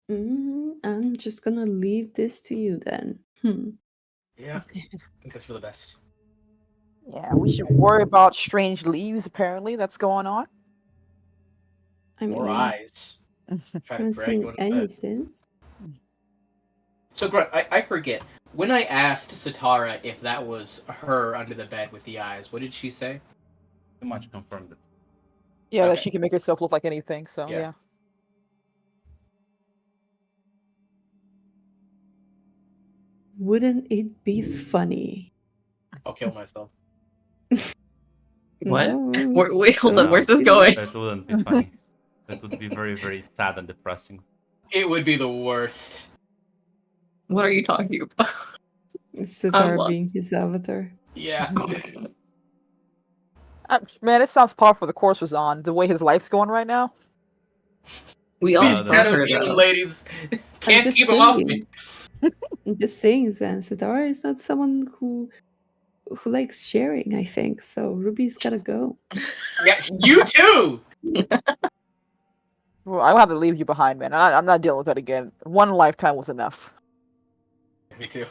I'm just gonna leave this to you then. Yeah, I think that's for the best. Yeah, we should worry about strange leaves. Apparently, that's going on. I mean, Or eyes. I Try to haven't drag you seen into any bed. since. So, Grunt, I forget. When I asked Satara if that was her under the bed with the eyes, what did she say? too much confirmed it. Yeah, that Okay. she can make herself look like anything. So Yeah. yeah. Wouldn't it be funny? I'll kill myself. What? No. Wait, hold on. No. Where's this going? That wouldn't be funny. That would be very, very sad and depressing. It would be the worst. What are you talking about? Sitar lost. being his avatar. Yeah. Man, it sounds par for the course was on. The way his life's going right now. We all Oh, These that's shadow suffer demon though. ladies can't just keep them off me. I'm just saying, Zan, Sitar is not someone who likes sharing, I think. So Ruby's gotta go. Yeah, you too. Well, I'll have to leave you behind, man. I'm not dealing with that again. One lifetime was enough. Me too.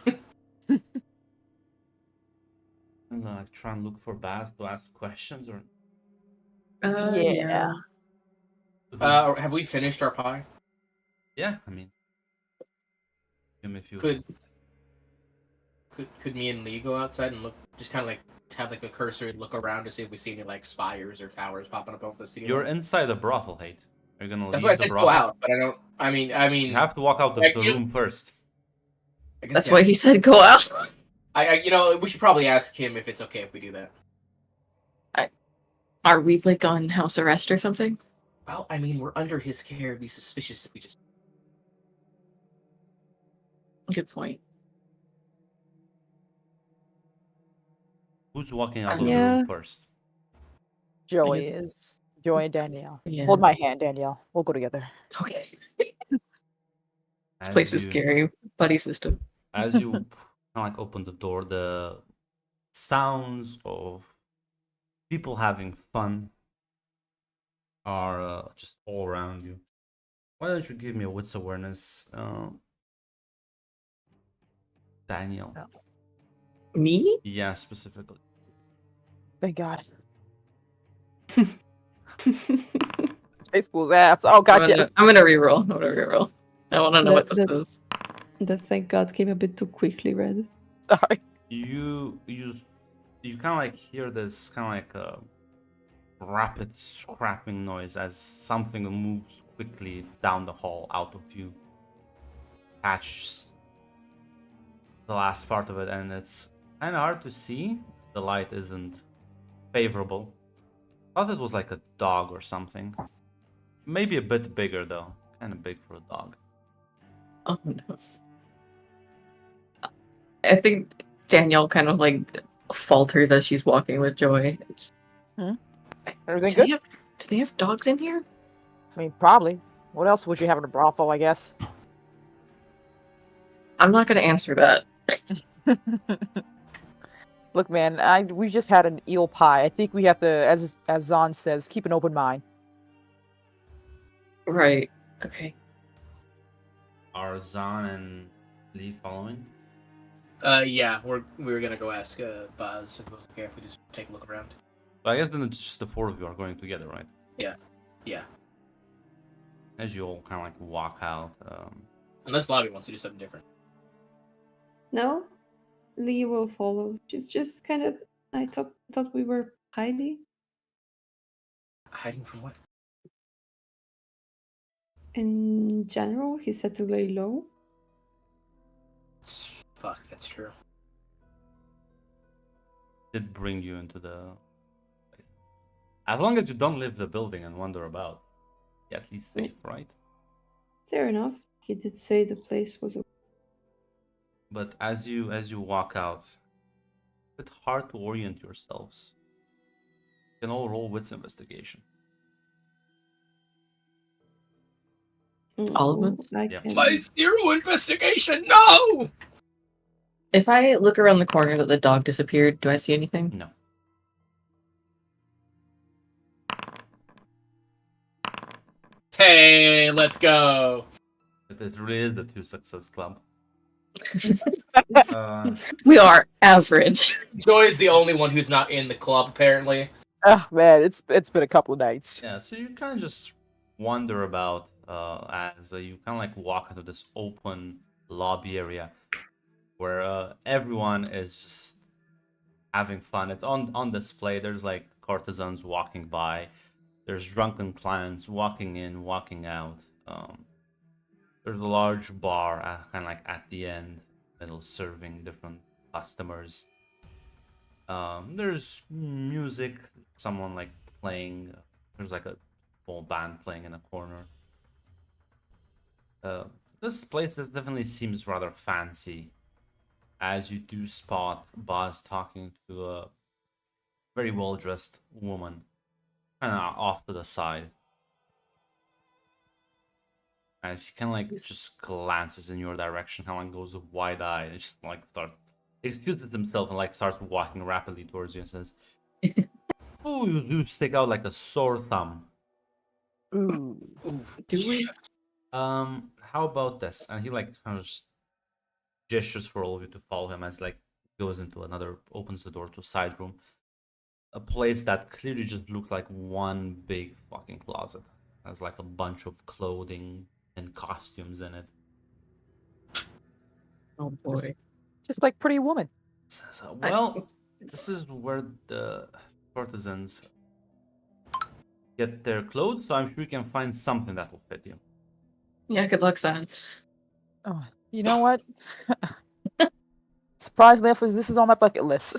And try and look for Baz to ask questions or. Yeah. Have we finished our pie? Yeah, I mean. If you Could me and Lee go outside and look, just kind of like have like a cursor and look around to see if we see any like spires or towers popping up off the ceiling? You're inside the brothel, Hate. Are you gonna That's leave why I the said brothel? go out, but I don't. I mean, You have to walk out the, Like the you- room first. I guess, That's yeah. why he said go out. You know, we should probably ask him if it's okay if we do that. Are we like on house arrest or something? Well, I mean, we're under his care. It'd be suspicious if we just. Good point. Who's walking out of the Yeah. room first? Joey guess- is. Joey and Danielle. Yeah. Hold my hand, Danielle. We'll go together. Okay. This As place is you- scary. Buddy system. As you kind of like open the door, the sounds of people having fun are just all around you. Why don't you give me a wits awareness, Daniel? Me? Yeah, specifically. Thank God. Baseball's ass. Oh God, I'm gonna reroll. I'm gonna reroll. I want to know what this That- is. That thank God came a bit too quickly, Red. sorry. You kind of like hear this kind of like a rapid scrapping noise as something moves quickly down the hall out of view. Catch the last part of it, and it's kind of hard to see. The light isn't favorable. Thought it was like a dog or something. Maybe a bit bigger though. kind of big for a dog. Oh no. I think Danielle kind of like falters as she's walking with Joy. Everything Do good? they have dogs in here? I mean, probably. What else would you have in a brothel, I guess? I'm not gonna answer that. Look, man, we just had an eel pie. I think we have to, as Zahn says, keep an open mind. Right. Okay. Are Zahn and Lee following? Yeah, we were gonna go ask Baz if it was okay if we just take a look around. But I guess then it's just the four of you are going together, right? Yeah. As you all kind of like walk out. Unless Lobby wants to do something different. No, Lee will follow. She's just kind of. I thought we were hiding. Hiding from what? In general, he said to lay low. Fuck, that's true. Did bring you into the place. As long as you don't leave the building and wander about, you're at least safe, right? Fair enough. He did say the place was. But as you walk out, it's hard to orient yourselves. You can all roll wits investigation. All of us? I Yeah. can. 0 investigation, no! If I look around the corner that the dog disappeared, do I see anything? No. Hey, let's go. It really is the 2 success club. We are average. Joy's the only one who's not in the club, apparently. Oh man, it's been a couple of nights. Yeah, so you kind of just wander about as you kind of like walk into this open lobby area where everyone is just having fun. It's on display. There's like courtesans walking by. There's drunken clients walking in, walking out. There's a large bar kind of like at the end, middle, serving different customers. There's music, someone like playing. There's like a full band playing in a corner. This place definitely seems rather fancy, as you do spot Baz talking to a very well dressed woman, kind of off to the side. As he kind of like just glances in your direction, kind of like goes wide eyed and just like excuses himself and like starts walking rapidly towards you and says, "Oh, you do stick out like a sore thumb. Ooh. Do we? How about this?" And he like kind of just gestures for all of you to follow him as like goes into opens the door to a side room, a place that clearly just looked like one big fucking closet. Has like a bunch of clothing and costumes in it. Oh boy. Just like Pretty Woman. Says, well, this is where the courtesans get their clothes, so I'm sure you can find something that will fit you. Yeah, good luck, son. Oh, you know what? Surprisingly, this is on my bucket list.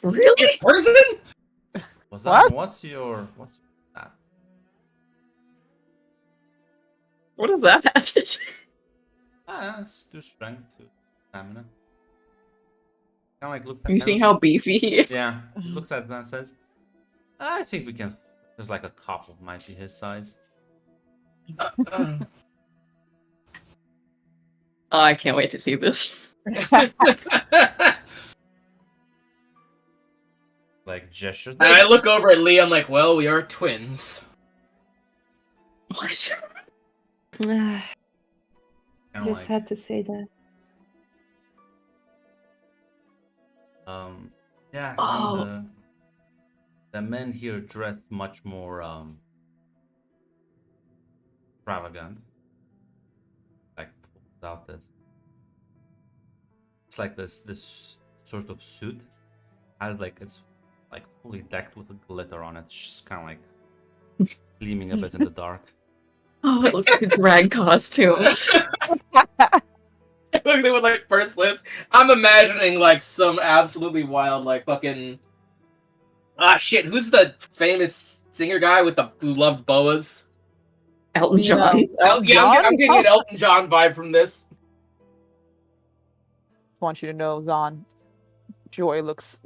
Really? Person? Was that What? what's your that? What does that have to do? It's to strength to stamina. Kind of like looks at You see how beefy he is? yeah, looks at that and says, I think we can. There's like a couple might be his size. Oh, I can't wait to see this. Like gestures. And I look over at Lee, I'm like, well, we are twins. What? I Kinda just had to say that. Yeah. and Oh. The men here dress much more extravagant. Like pulls out this. It's like this sort of suit has like it's like fully decked with glitter on it. It's just kind of like gleaming a bit in the dark. Oh, it looks like a drag costume. Look at them with like pursed lips. I'm imagining like some absolutely wild like fucking shit. Who's the famous singer guy with who loved boas? Elton John. Oh, yeah, I'm getting an Elton John vibe from this. Want you to know, Zon. Joy looks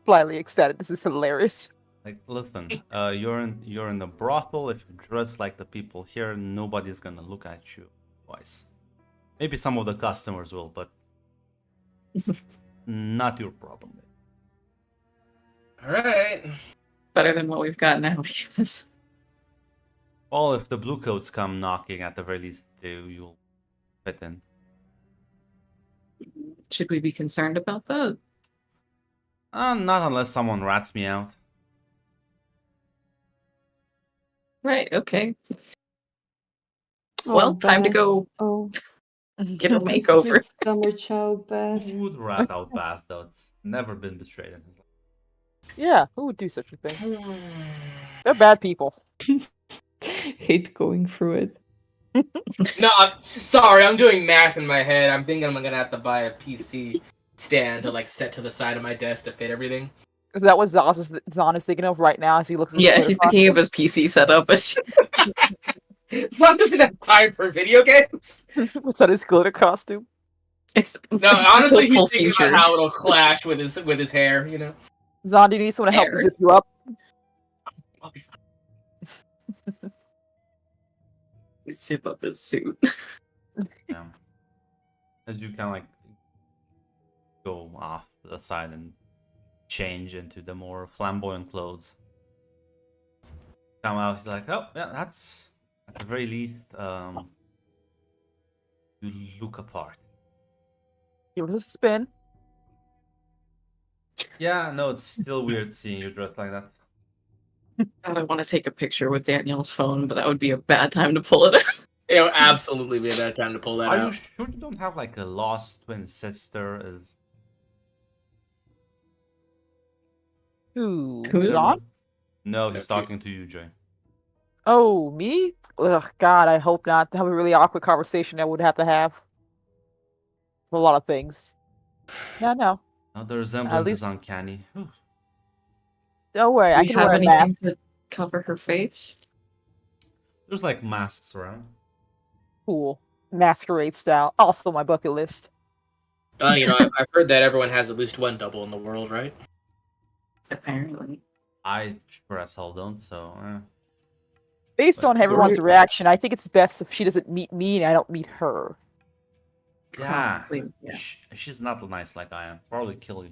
slightly ecstatic. This is hilarious. Like, listen, you're in the brothel. If you dress like the people here, nobody's gonna look at you twice. Maybe some of the customers will, but it's not your problem. All right. Better than what we've got now, I guess. Well, if the blue coats come knocking, at the very least, you'll fit in. Should we be concerned about that? Not unless someone rats me out. Right, okay. Well, time to Baz. go Oh, get a makeover. Summer child Baz. Who would rat out Baz, though? It's never been betrayed in his life. Yeah, who would do such a thing? They're bad people. Hate going through it. No, I'm sorry. I'm doing math in my head. I'm thinking I'm gonna have to buy a PC stand to like set to the side of my desk to fit everything. Is that what Zon is thinking of right now as he looks at Yeah, he's thinking of his PC setup. So I'm just have time for video games. What's on his glitter costume? It's No, honestly, he's full thinking featured. about how it'll clash with his hair. You know. Zon, do you need someone to help Fair. zip you up? I'll be fine. Zip up his suit. Yeah. As you kind of like go off to the side and change into the more flamboyant clothes. Come out, he's like, oh, yeah, that's at the very least, you look apart. Give us a spin. Yeah, no, it's still weird seeing you dressed like that. God, I want to take a picture with Danielle's phone, but that would be a bad time to pull it out. It'll absolutely be a bad time to pull that Are you out. sure you don't have like a lost twin sister? Is Who's on? No, he's That's talking to you, Jay. Oh, me? Ugh, God, I hope not. That would be a really awkward conversation I would have to have. A lot of things. No. No, the resemblance least- is uncanny. Whew. Don't worry, I Do we can have wear a anything mask. to cover her face? There's like masks around. Cool. Masquerade style. Also on my bucket list. You know, I've heard that everyone has at least one double in the world, right? Apparently. I sure as hell don't, so Based But on everyone's you're- reaction, I think it's best if she doesn't meet me and I don't meet her. yeah. Probably, yeah. She's not nice like I am. Probably kill you.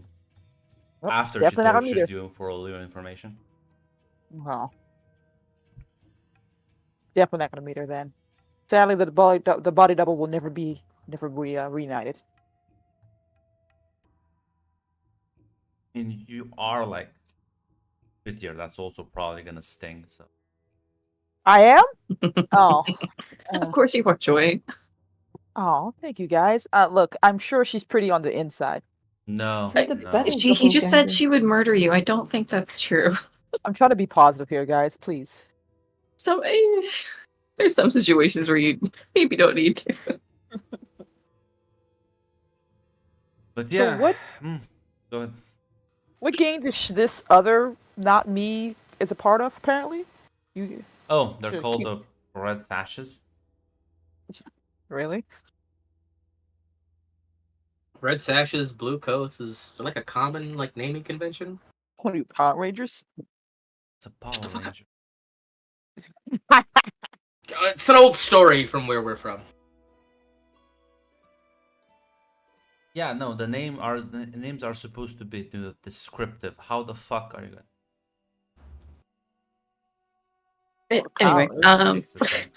Nope, After she definitely not gonna meet tortured her. you for all your information. Well, definitely not gonna meet her then. Sadly, the body double will never be reunited. And you are like prettier, that's also probably gonna sting, so I am. Oh, Of course you are, Joy. oh, thank you guys. Look, I'm sure she's pretty on the inside. no. Look at no. that. He just said Doppelganger. she would murder you. I don't think that's true. I'm trying to be positive here, guys. Please. So there's some situations where you maybe don't need to. But So yeah. what- Go ahead. What gang this other not me is a part of? Apparently, you Oh, they're Sure, called keep- the Red Sashes. really? Red sashes, blue coats is like a common like naming convention. What are you, Power Rangers? It's a Power Ranger. It's an old story from where we're from. Yeah, no, the names are supposed to be descriptive. How the fuck are you going? Anyway, It's the same.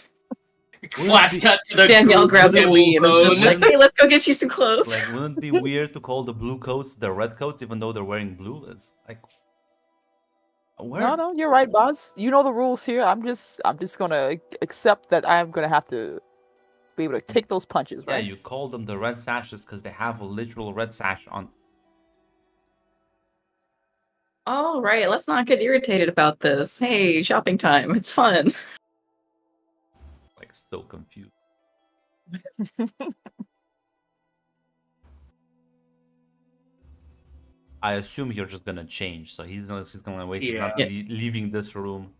Class cut to the Danielle grabs a Blue Wii and is just Zone. like, "Hey, let's go get you some clothes." Like, wouldn't it be weird to call the blue coats the red coats, even though they're wearing blue? It's like, where? No, you're right, Buzz. You know the rules here. I'm just gonna accept that I'm gonna have to be able to take those punches, Yeah, right? you call them the red sashes because they have a literal red sash on. All right, let's not get irritated about this. Hey, shopping time. It's fun. Like, so confused. I assume you're just gonna change, so he's gonna wait. He's not Yeah. leaving this room.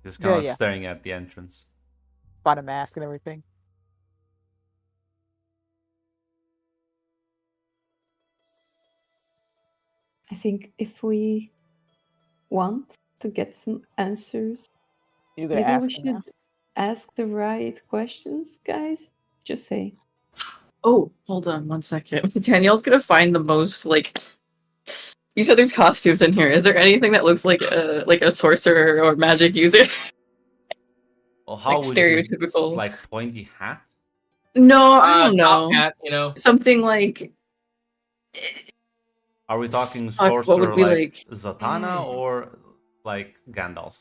He's Yeah, kind of yeah. staring at the entrance. find a mask and everything. I think if we want to get some answers, You're gonna maybe we ask should him now. ask the right questions, guys. Just say. Oh, hold on 1 second. Danielle's gonna find the most like. You said there's costumes in here. Is there anything that looks like a sorcerer or magic user? Well, how Like would stereotypical. you like pointy hat? No, I don't Top know. hat, you know. Something like. Are we talking Fuck, what sorcerer would be like like- Zatanna or like Gandalf?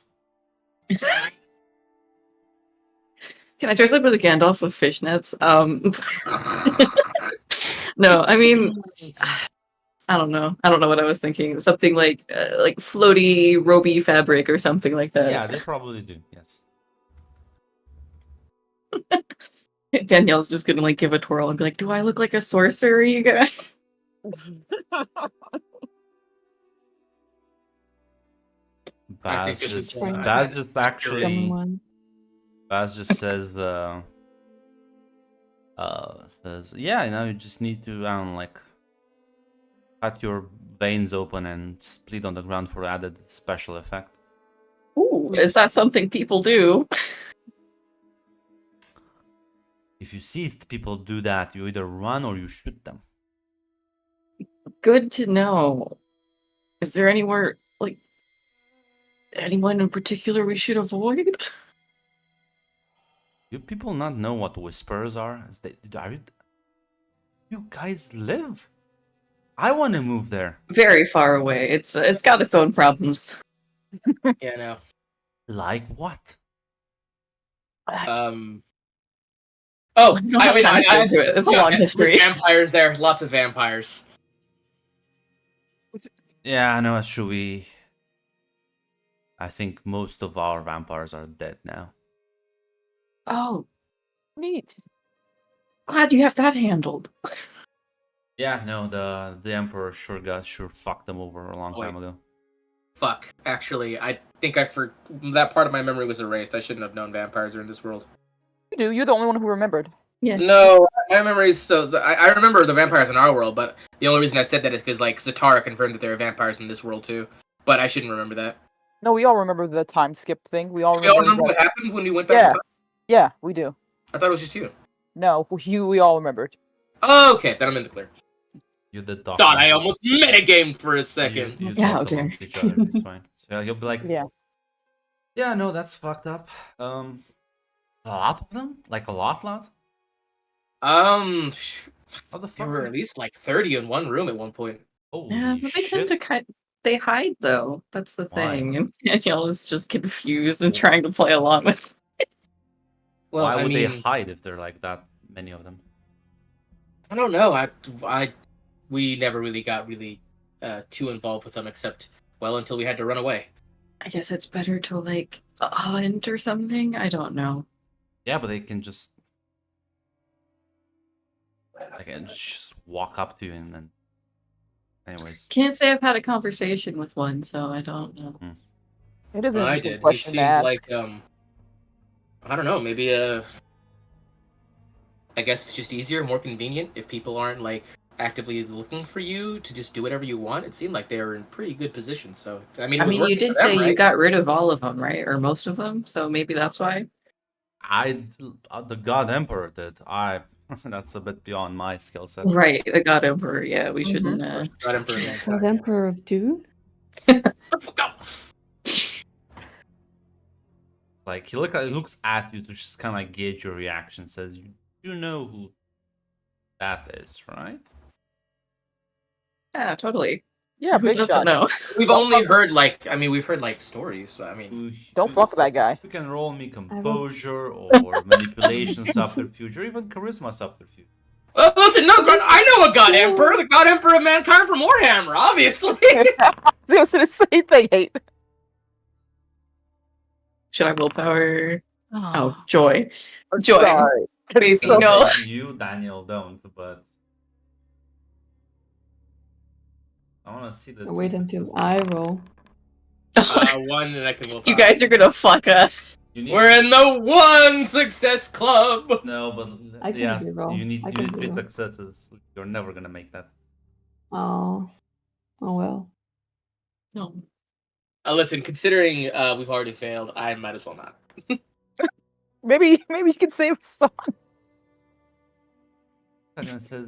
Can I dress up with a Gandalf with fishnets? No, I mean, I don't know. I don't know what I was thinking. Something like floaty, roby fabric or something like that. Yeah, they probably do. Yes. Danielle's just gonna like give a twirl and be like, "Do I look like a sorcerer, you guys?" I Baz think this is just fine. Baz just actually Someone. Baz just says yeah, you know, you just need to like cut your veins open and split on the ground for added special effect. Ooh, is that something people do? If you see people do that, you either run or you shoot them. Good to know. Is there anywhere like anyone in particular we should avoid? Do people not know what whispers are? You guys live? I want to move there. Very far away. It's got its own problems. Yeah, no. Like what? Oh, I don't have time to get into it. It's a long history. There's vampires there. Lots of vampires. Yeah, I know, that's true. I think most of our vampires are dead now. Oh, Neat. glad you have that handled. Yeah, no, the Emperor sure fucked them over a long Oh, time ago. Fuck. Actually, I think that part of my memory was erased. I shouldn't have known vampires are in this world. You do. You're the only one who remembered. Yeah. No, my memory is so. I remember the vampires in our world, but the only reason I said that is because like Zatara confirmed that there are vampires in this world too. But I shouldn't remember that. No, we all remember the time skip thing. We all We all remember. remember what exactly- happened when we went back. Yeah. in time? Yeah, we do. I thought it was just you. No, we all remembered. Oh, okay, then I'm in the clear. You did talk. Thought I amongst- almost metagamed for a second. You Yeah, talked okay. amongst each other. It's fine. So he'll be like, Yeah. yeah, no, that's fucked up. A lot of them, like a lot. How the There fuck? were at least like 30 in one room at one point. Holy Yeah, but they tend shit. to they hide though. That's the Why? thing. And Danielle is just confused and trying to play along with. Well, Why I would mean, they hide if there are like that many of them? I don't know. We never really got too involved with them, except until we had to run away. I guess it's better to like hunt or something. I don't know. Yeah, but they can just walk up to you and then. Anyways, Can't say I've had a conversation with one, so I don't know. It is an I interesting did. He question to seemed ask. like I don't know. Maybe I guess it's just easier, more convenient if people aren't like actively looking for you to just do whatever you want. It seemed like they were in pretty good position. So I mean, it was you working did for them, say you right? got rid of all of them, right? Or most of them, so maybe that's why. the God Emperor did. That's a bit beyond my skill set. Right, the God Emperor. Yeah, we shouldn't. Got him for a God vampire. Emperor of Dune? Go. Like he looks at you to just kind of like gauge your reaction. Says, "You know who that is, right?" Yeah, totally. Yeah, Who big doesn't shot. know? We've only heard we've heard stories. But I mean, Don't fuck with that guy. You can roll me composure or manipulation subterfuge or even charisma subterfuge. well, listen, no, I know a God Emperor, the God Emperor of mankind from Warhammer, obviously. I was gonna say the same thing, hate. Should I willpower? Oh, joy. Joy. Sorry. Wait, So- no. You, Daniel, don't. But I want to see the. Wait two until successes. I roll. One, and I can willpower. You guys are gonna fuck us. You need We're in the one success club. no, but I can yes, be wrong. you need I can be 3 wrong. successes. You're never gonna make that. Oh. Oh well. No. Listen, considering we've already failed, I might as well not. Maybe you can save some. And it says,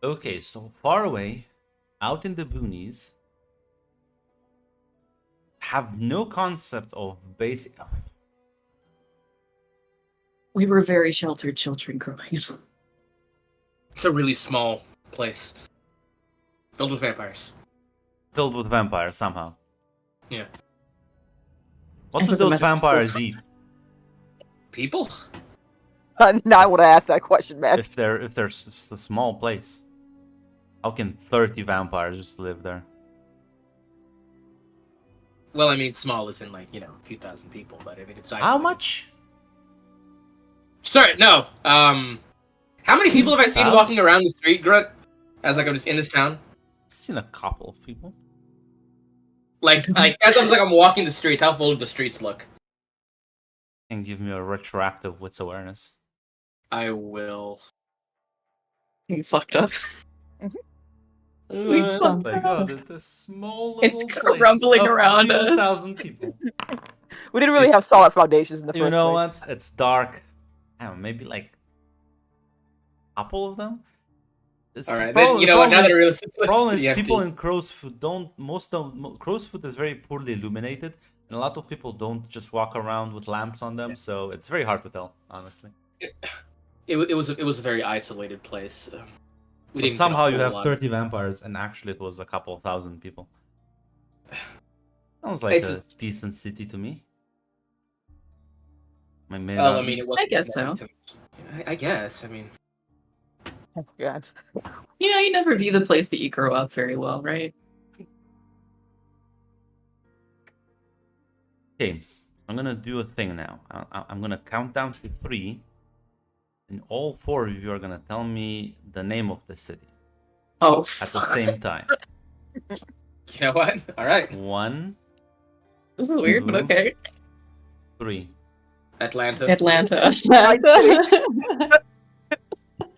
okay, so far away, out in the boonies, have no concept of basic. We were very sheltered children growing up. It's a really small place, filled with vampires. Filled with vampires somehow. Yeah. What And do with a those medical school. vampires eat? People? Now I would have asked that question, man. If there's just a small place, how can 30 vampires just live there? Well, I mean, small is in like a few thousand people, but I mean it's How isolated. much? Sorry, no. How many people have I seen 2,000? walking around the street, Grunt? As like I'm just in this town. I've seen a couple of people. Like as I'm walking the streets, how full do the streets look? Can give me a retroactive wits awareness. I will. You fucked up. Uh, Oh my god, it's a small little It's place crumbling of around a few us. thousand people. We didn't really have solid foundations in the You first know place. what? It's dark. I don't know, maybe like a couple of them. It's all the right, then you know what? Now that I realize the problem is you have people to- in Crow's Foot don't. Crow's Foot is very poorly illuminated, and a lot of people don't just walk around with lamps on them, so it's very hard to tell, honestly. It was a very isolated place. We But didn't get a somehow you whole have lot. 30 vampires, and actually it was a couple of thousand people. Sounds like a It's- decent city to me. Maybe Well, not- I mean, it was. I guess so. I guess. I mean, Oh, God. You never view the place that you grow up very well, right? Okay, I'm gonna do a thing now. I'm gonna count down to 3, and all 4 of you are gonna tell me the name of the city Oh, at the fuck. same time. you know what? All right, 1, This is weird, but Mhm. okay. 3. Atlanta. Atlanta.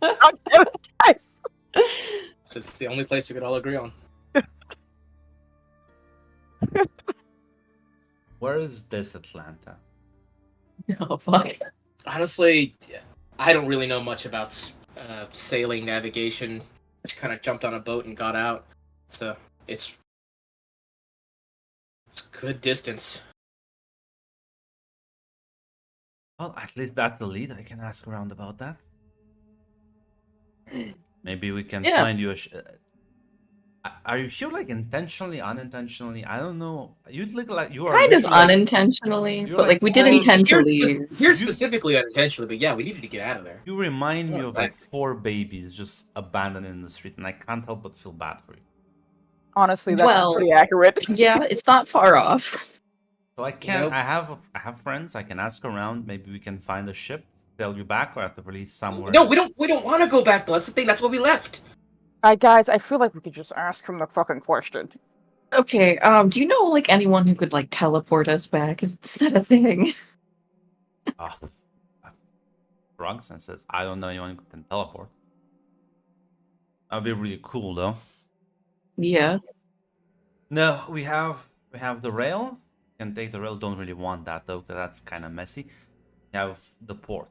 God damn it, guys. So it's the only place we could all agree on. Where is this Atlanta? Oh, fuck. Honestly, I don't really know much about sailing navigation. Just kind of jumped on a boat and got out. So it's a good distance. Well, at least that's the lead. I can ask around about that. Maybe we can Yeah. find you a. Are you sure, like intentionally, unintentionally? I don't know. You'd look like you are Kind of literally, like, unintentionally, you're but like like we did four- intend to Here- leave. Here You- specifically unintentionally, but yeah, we needed to get out of there. You remind me Yeah, of like 4 babies just abandoned in the street, and I can't help but feel bad for you. Honestly, that's Well- pretty accurate. Yeah, it's not far off. So I can. Nope. I have friends. I can ask around. Maybe we can find a ship, sail you back, or at the release somewhere. No, we don't want to go back though. That's the thing. That's why we left. Alright, guys, I feel like we could just ask him the fucking question. Okay, do you know like anyone who could like teleport us back? Is that a thing? Oh, drugs and says, I don't know anyone who can teleport. That'd be really cool, though. Yeah. No, we have the rail. Can take the rail. Don't really want that though, 'cause that's kind of messy. We have the port.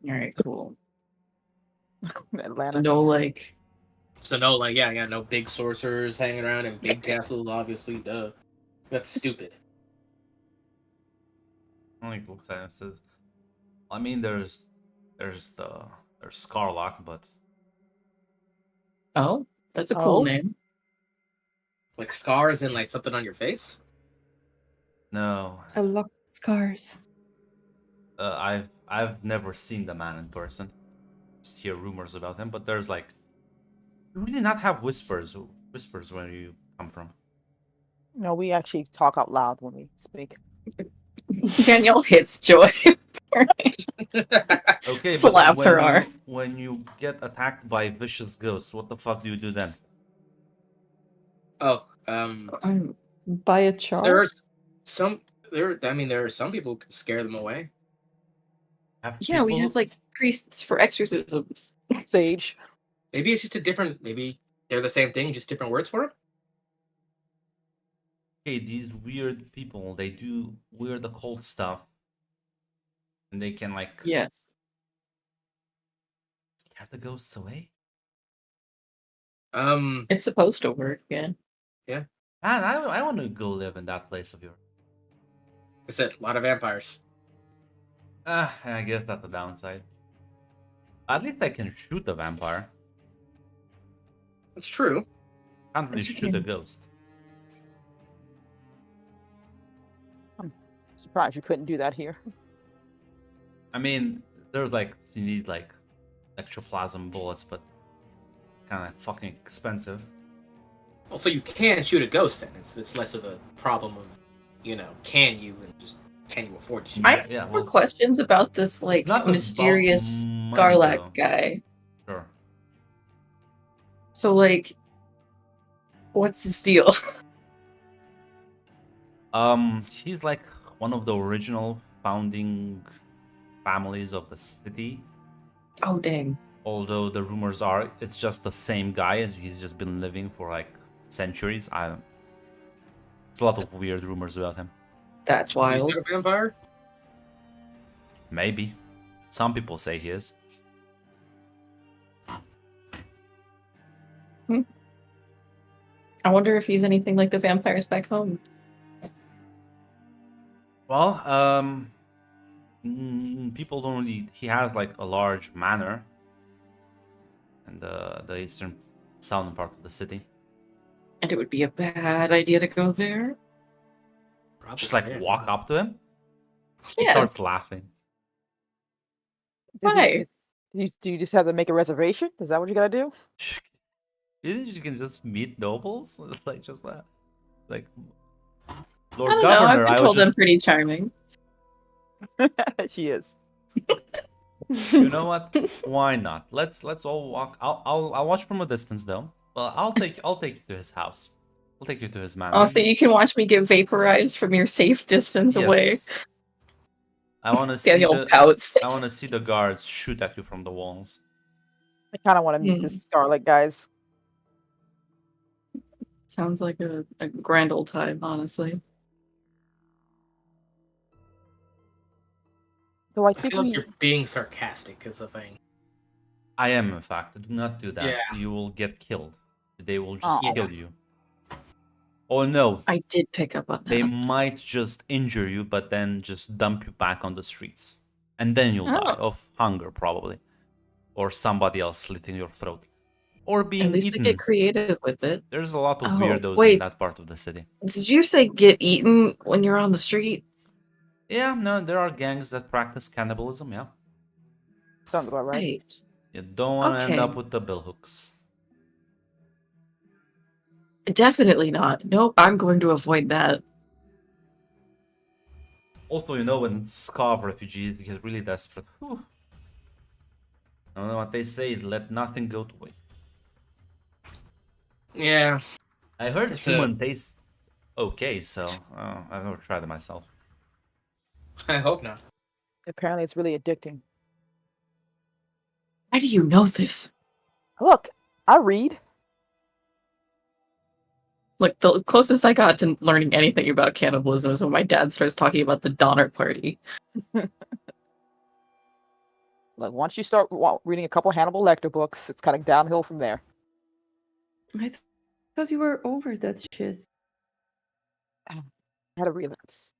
Alright, cool. So Atlanta. no like So no, like yeah, no big sorcerers hanging around in big castles. Obviously, duh. That's stupid. Only looks at it and says, I mean, there's Scarlock, but oh, that's a cool Oh. name. Like scars and like something on your face. no, A lot of scars. I've never seen the man in person. Just hear rumors about him, but there's like, you really not have whispers where you come from. No, we actually talk out loud when we speak. Danielle hits Joy. Okay, but Slaps her arm. when you get attacked by vicious ghosts, what the fuck do you do then? Oh, By a charm? There are some. I mean, there are some people who can scare them away. Yeah, we people- have like priests for exorcisms. Sage. Maybe it's just a different. Maybe they're the same thing, just different words for it. Okay, these weird people, they do weird occult stuff. And they can like Yes. scare the ghosts away. It's supposed to work, yeah. Man, I want to go live in that place of yours. I said a lot of vampires. I guess that's the downside. At least I can shoot the vampire. It's true. Can't really Yes, you shoot the can. ghost. Surprised you couldn't do that here. I mean, there's like you need like ectoplasm bullets, but kind of fucking expensive. Also, you can shoot a ghost. Then it's less of a problem of, can you and just can you afford to shoot? I it? Yeah, have well, questions about this like not about mysterious money, Garlac though. guy. Sure. So like, what's his deal? He's like one of the original founding families of the city. Oh dang. Although the rumors are it's just the same guy as he's just been living for like centuries. It's a lot of weird rumors about him. That's He's wild. not a vampire. Maybe. Some people say he is. I wonder if he's anything like the vampires back home. Well, people don't really. He has like a large manor in the eastern southern part of the city. And it would be a bad idea to go there. Just like Probably, yeah. walk up to him. He Yeah. starts laughing. Does Why? do you just have to make a reservation? Is that what you gotta do? You can just meet nobles. It's like just like I Lord don't know. Governor. I've been I would told just, them pretty charming. She is. you know what? Why not? Let's all walk. I'll watch from a distance though. Well, I'll take you to his house. I'll take you to his manor. Oh, so you can watch me get vaporized from your safe distance Yes. away. I want to see Daniel the pouts. I want to see the guards shoot at you from the walls. I kind of want to meet this Scarlet guys. Sounds like a grand old time, honestly. Though I I think feel like we you're being sarcastic is the thing. I am, in fact. Do not do that. Yeah. You will get killed. They will just Oh. kill you. Oh no, I did pick up on that. they might just injure you, but then just dump you back on the streets. And then you'll die Oh. of hunger, probably. Or somebody else slitting your throat. Or being At least eaten. they get creative with it. There's a lot of Oh, weirdos in wait. that part of the city. Did you say get eaten when you're on the street? Yeah, no, there are gangs that practice cannibalism, yeah. sounds about right. Right. You don't want to end Okay. up with the billhooks. Definitely not. Nope, I'm going to avoid that. Also, when Scav refugees get really desperate, whew. I don't know what they say, let nothing go to waste. Yeah. I heard It's human tastes okay, so I've never tried it myself. I hope not. Apparently, it's really addicting. How do you know this? Look, I read. Look, the closest I got to learning anything about cannibalism is when my dad starts talking about the Donner Party. Like once you start reading a couple Hannibal Lecter books, it's kind of downhill from there. I thought you were over that shit. I had a relapse.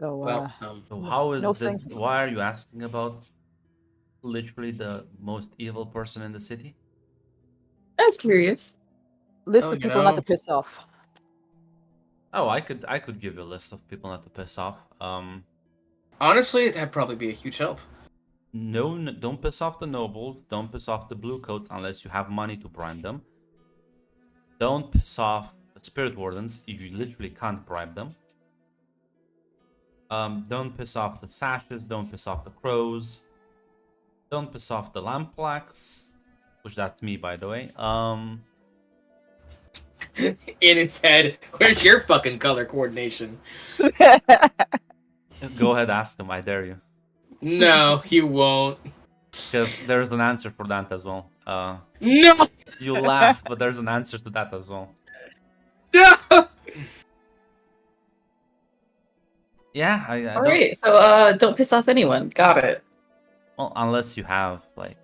So, Well, So how is no this? saying- Why are you asking about literally the most evil person in the city? I was curious. list Oh, of you people not know. to piss off. Oh, I could give you a list of people not to piss off. honestly, that'd probably be a huge help. No, don't piss off the nobles. Don't piss off the blue coats unless you have money to bribe them. Don't piss off the spirit wardens if you literally can't bribe them. Don't piss off the sashes. Don't piss off the crows. Don't piss off the lamplax, which that's me, by the way. In his head, where's your fucking color coordination? Go ahead, ask him. I dare you. No, you won't. Because there's an answer for that as well. No! You laugh, but there's an answer to that as well. No! Yeah, I don't. Alright, so don't piss off anyone. Got it. Well, unless you have like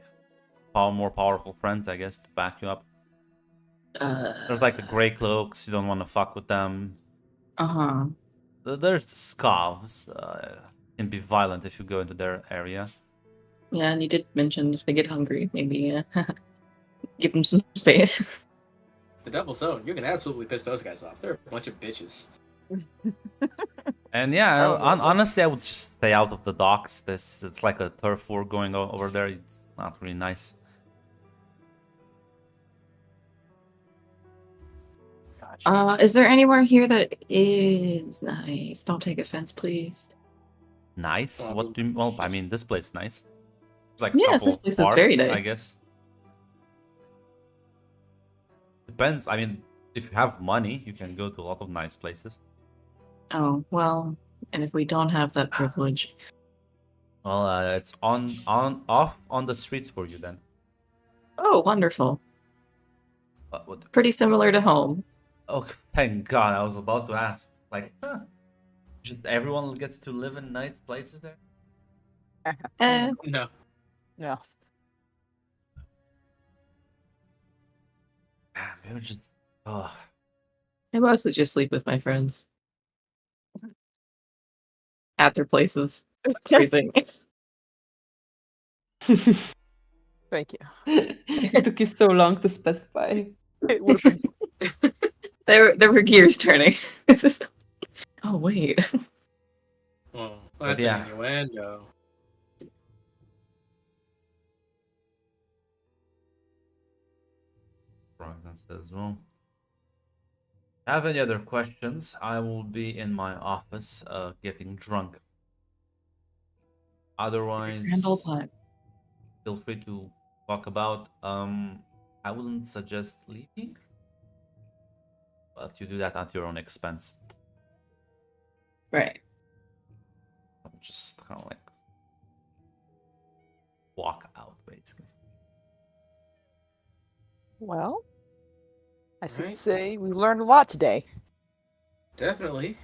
more powerful friends, I guess, to back you up. There's like the Grey Cloaks. You don't want to fuck with them. Uh-huh. There's the Scavs. Can be violent if you go into their area. Yeah, and you did mention if they get hungry, maybe give them some space. The Devil's Own, you can absolutely piss those guys off. They're a bunch of bitches. And yeah, Oh, honestly, I would just stay out of the docks. It's like a turf war going over there. It's not really nice. Gotcha. Is there anywhere here that is nice? Don't take offense, please. Nice? Well, What do you, well, I mean, this place is nice. It's like Yes, couple this place is very parts, nice. I guess. Depends. I mean, if you have money, you can go to a lot of nice places. Oh, well, and if we don't have that privilege. Well, it's off on the streets for you then. Oh, wonderful. What? Pretty similar to home. Oh, thank God! I was about to ask. Like, just everyone gets to live in nice places there. Eh, No. No. Maybe just. Oh, I mostly just sleep with my friends. At their places. Freezing. Thank you. It took you so long to specify. It would've been- There were gears turning. Oh, wait. Oh, But that's yeah. an innuendo. Brogdon says, well. Have any other questions? I will be in my office, getting drunk. Otherwise, Grand old time. feel free to talk about. I wouldn't suggest leaving, but you do that at your own expense. Right. Just kind of like walk out, basically. Well, I should Right. say we learned a lot today. Definitely.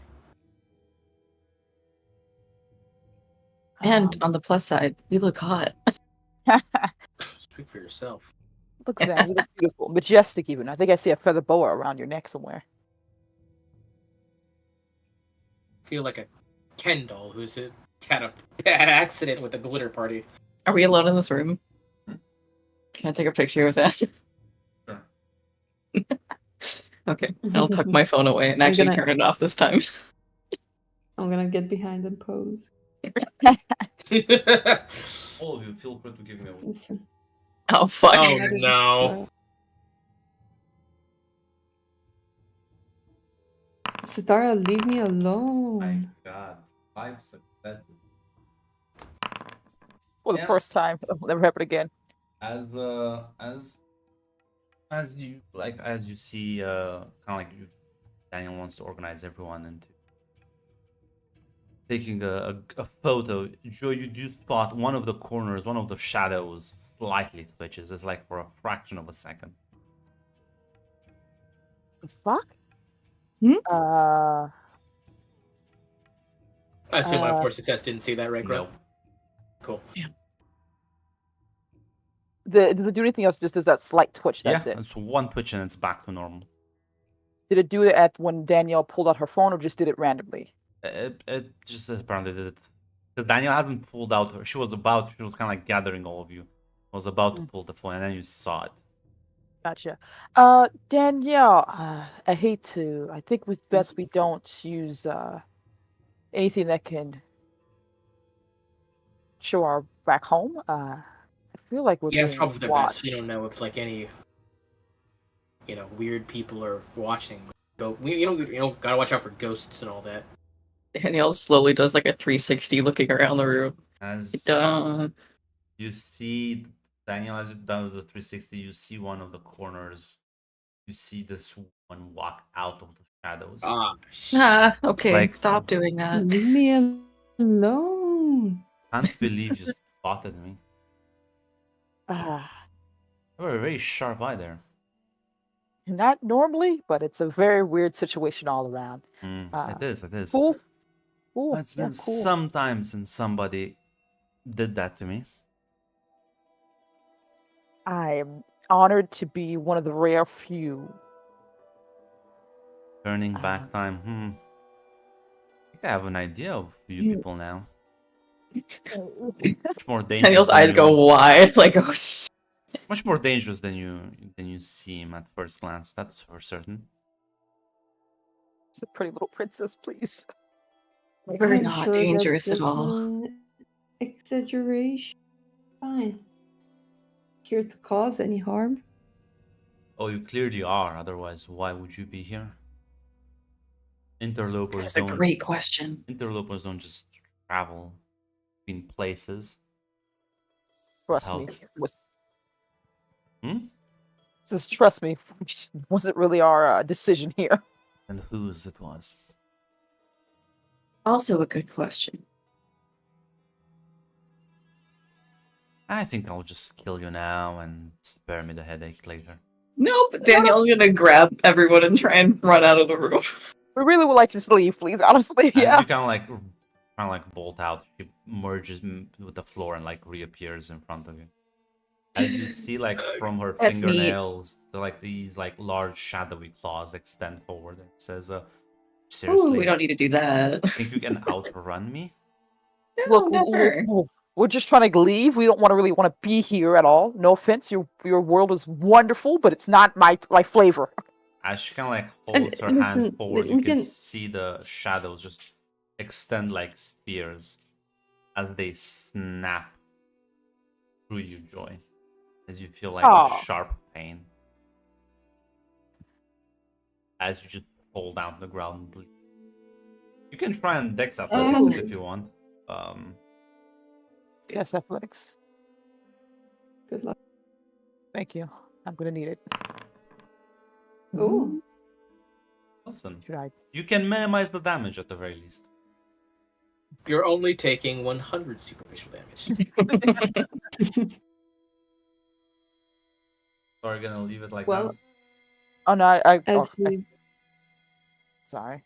And on the plus side, we look hot. Speak for yourself. Look, Zan, you look beautiful, majestic even. I think I see a feather boa around your neck somewhere. Feel like a Ken doll who's had a bad accident with a glitter party. Are we alone in this room? Can I take a picture of that? Sure. Okay, I'll tuck my phone away and I'm actually gonna- turn it off this time. I'm gonna get behind and pose. All of you, feel free to give me a Listen. Oh, fuck. Oh no. Sutara, leave me My alone. God, 5 successes. For the Yeah. first time. It'll never happen again. As you like, as you see, kind of like you, Daniel wants to organize everyone into taking a photo. Joe, you do spot one of the corners, one of the shadows slightly twitches. It's like for a fraction of a second. The fuck? Hmm? I assume my Uh, force success didn't see that, right, Grub? Nope. Cool. Does it do anything else? Just does that slight twitch? That's Yeah, it. it's one twitch and it's back to normal. Did it do it at when Danielle pulled out her phone, or just did it randomly? It just apparently did it. Because Daniel hasn't pulled out her. She was kind of like gathering all of you. Was about to pull the phone, and then you saw it. Gotcha. Danielle, I hate to. I think it's best we don't use anything that can show our back home. I feel like we're Yeah, it's being probably the watched. best. We don't know if like any, weird people are watching. You don't gotta watch out for ghosts and all that. Danielle slowly does like a 360 looking around the room. As Dun. you see Daniel, as you down to the 360, you see one of the corners. You see this one walk out of the shadows. Ah, okay. Like- Stop doing that. Leave me alone. Can't believe you spotted me. Ah, You have a very sharp eye there. not normally, but it's a very weird situation all around. It is, it is. Cool. Cool. It's Yeah, been cool. some time since somebody did that to me. I am honored to be one of the rare few. Turning back Ah. time. I think I have an idea of you You- people now. Much more dangerous. Daniel's than eyes you- go wide, like, oh, Much more dangerous than you seem at first glance. That's for certain. It's a pretty little princess, please. we're I'm not sure that's dangerous at just all. an exaggeration. Fine. Here to cause any harm. Oh, you clearly are. Otherwise, why would you be here? Interlopers That's a don't. great question. Interlopers don't just travel between places. Trust How- me. Was Hmm? just trust me. Wasn't really our decision here. And whose it was? Also a good question. I think I'll just kill you now and spare me the headache later. Nope, Danielle's gonna grab everyone and try and run out of the room. We really would like to just leave, please. Honestly, As yeah. you kind of like bolt out, she merges with the floor and like reappears in front of you. And you see like from her That's neat. fingernails, like these like large shadowy claws extend forward. It says, Ooh, "Seriously, we don't need to do that. think you can outrun me?" No, Look, never. we're just trying to leave. We don't want to be here at all. No offense, your world is wonderful, but it's not my flavor. As she kind of like And holds her listen, hand forward, we you can can- see the shadows just extend like spears as they snap through you, Joy. As you feel like Aw. a sharp pain. As you just fall down to the ground and bleed. You can try and dex athletics Oh. if you want. Yes, athletics. Good luck. Thank you. I'm gonna need it. Ooh. Listen, Should I? you can minimize the damage at the very least. You're only taking 100 superficial damage. So we're gonna leave it like Well, that. Oh no, I As we, sorry.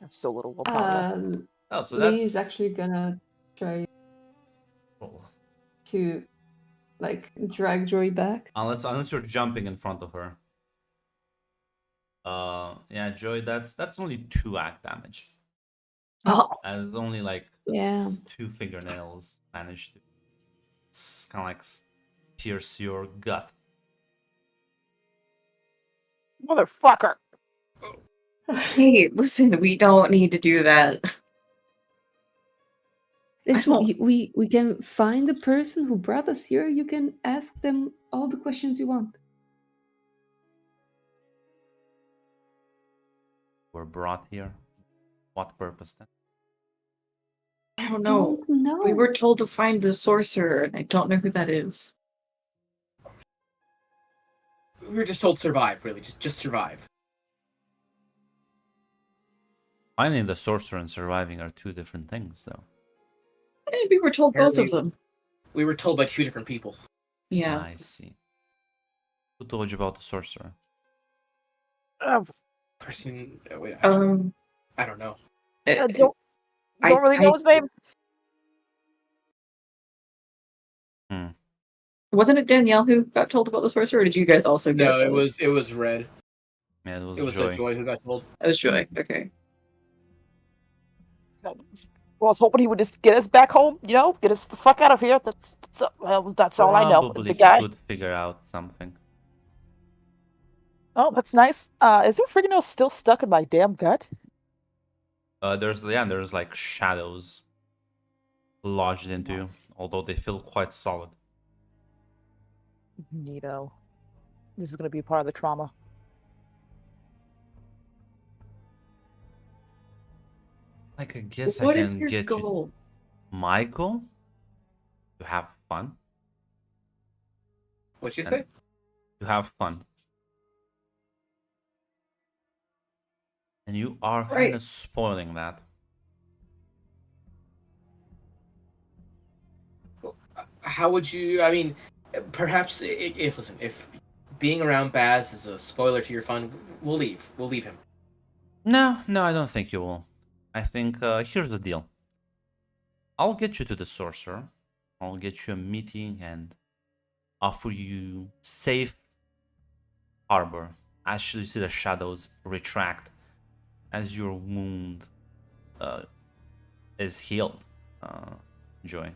I have so little willpower. Oh, so Lee is that's actually gonna try oh. to like drag Joy back. Unless you're jumping in front of her. Yeah, Joy, that's only 2 act damage. Oh, As only like Yeah. 2 fingernails managed to kind of like pierce your gut. Motherfucker. hey, listen, we don't need to do that. Listen, don't- we can find the person who brought us here. You can ask them all the questions you want. We're brought here. What purpose then? I don't know. Don't know. We were told to find the sorcerer, and I don't know who that is. We were just told survive, really. Just survive. Finding the sorcerer and surviving are 2 different things, though. And we were told both of Apparently- them. We were told by 2 different people. Yeah. I see. Who told you about the sorcerer? Person. Wait, actually, I don't know. Don't I- really know his name. Wasn't it Danielle who got told about the sorcerer, or did you guys also get No, it told? was Red. Yeah, it was, It was Joy. Joy who got told. It was Joy. Okay. Well, I was hoping he would just get us back home. Get us the fuck out of here. That's all I know. Probably The guy. could figure out something. Oh, that's nice. Is there freaking still stuck in my damn gut? There's like shadows lodged into you, although they feel quite solid. Neato. This is gonna be part of the trauma. Like, I guess I What is can your get you. goal? My goal? To have fun. What'd you And say? to have fun. And you are kind Right. of spoiling that. How would you? I mean, perhaps if listen, if being around Baz is a spoiler to your fun, we'll leave. We'll leave him. No, no, I don't think you will. I think here's the deal. I'll get you to the sorcerer. I'll get you a meeting and offer you safe harbor. As you see the shadows retract as your wound is healed. Joy.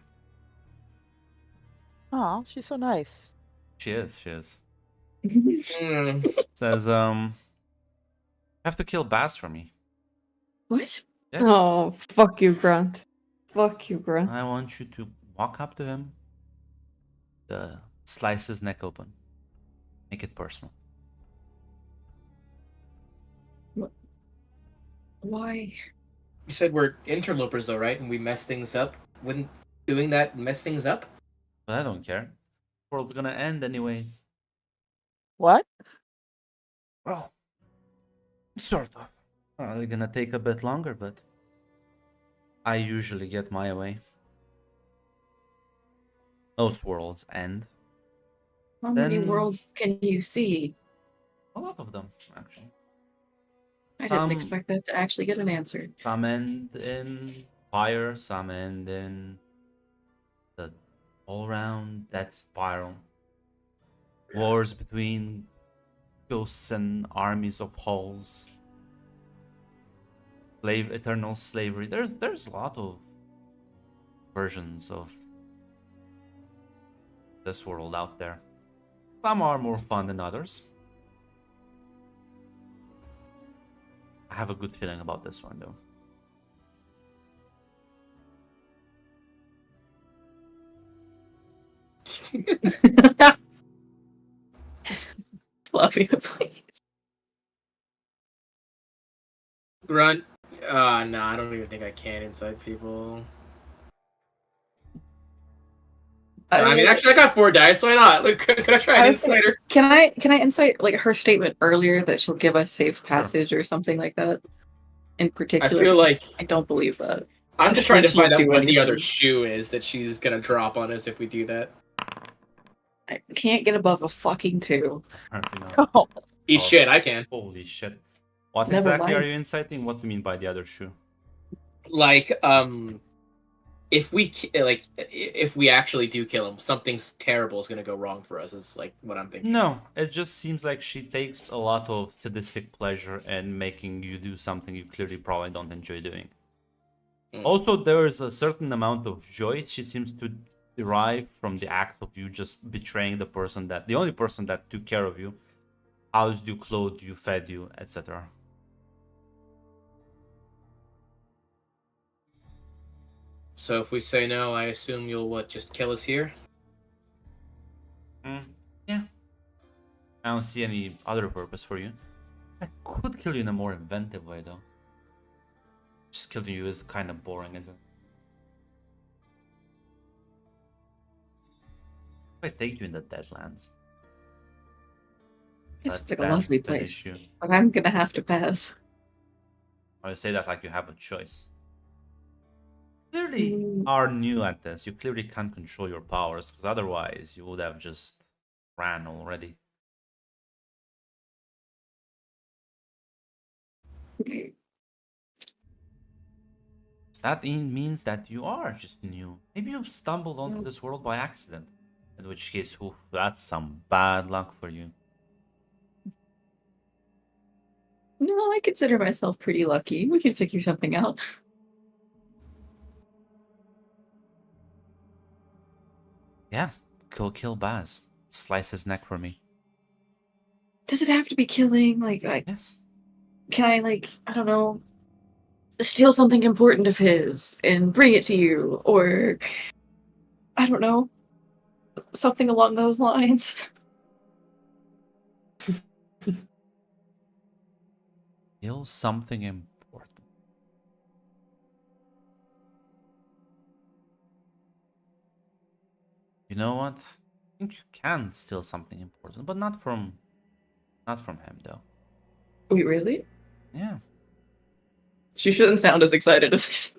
Oh, she's so nice. She is, she is. Hmm. Says, you have to kill Bass for me. What? Yeah. Oh, fuck you, Grant. Fuck you, Grant. I want you to walk up to him, slice his neck open. Make it personal. Why? You said we're interlopers, though, right? And we mess things up. Wouldn't doing that mess things up? But I don't care. World's gonna end anyways. What? Well, sort of. Probably gonna take a bit longer, but I usually get my way. Most worlds end. How many Then- worlds can you see? A lot of them, actually. I didn't Um, expect that to actually get an answer. Some end in fire, some end in the all-round death spiral. Wars between ghosts and armies of hulls. Eternal slavery. There's a lot of versions of this world out there. Some are more fun than others. I have a good feeling about this one though. Flavia, please. Grunt. No, I don't even think I can inside people. I mean, actually, I got 4 dice. Why not? Look, can I try I an was thinking- insider? Can I insight like her statement earlier that she'll give us safe passage or something like that? In I particular, feel like I don't believe that. I'm just trying to she'll find out do what the other anything. shoe is that she's gonna drop on us if we do that. I can't get above a fucking 2. Apparently not. Oh, Eat Oh. shit, I can. Holy shit. What Never exactly are mind. you inciting? What do you mean by the other shoe? Like, if we actually do kill him, something terrible is gonna go wrong for us. Is like what I'm thinking. No, it just seems like she takes a lot of sadistic pleasure in making you do something you clearly probably don't enjoy doing. Mm. Also, there is a certain amount of joy she seems to derive from the act of you just betraying the only person that took care of you, housed you, clothed you, fed you, etc. So if we say no, I assume you'll just kill us here? Yeah. I don't see any other purpose for you. I could kill you in a more inventive way, though. Just killing you is kind of boring, isn't it? If I take you in the Deadlands. This But is like a that's lovely an place, issue. but I'm gonna have to pass. I say that like you have a choice. Clearly Mm. are new at this. You clearly can't control your powers, because otherwise you would have just ran already. That means that you are just new. Maybe you stumbled onto this world by accident. In which case, oof, that's some bad luck for you. No, I consider myself pretty lucky. We can figure something out. Yeah, go kill Baz. Slice his neck for me. Does it have to be killing? Like, Yes. can I, like, I don't know, steal something important of his and bring it to you? Or, I don't know, something along those lines? Kill something important. know what? I think you can steal something important, but not from him though. Wait, really? Yeah. She shouldn't sound as excited as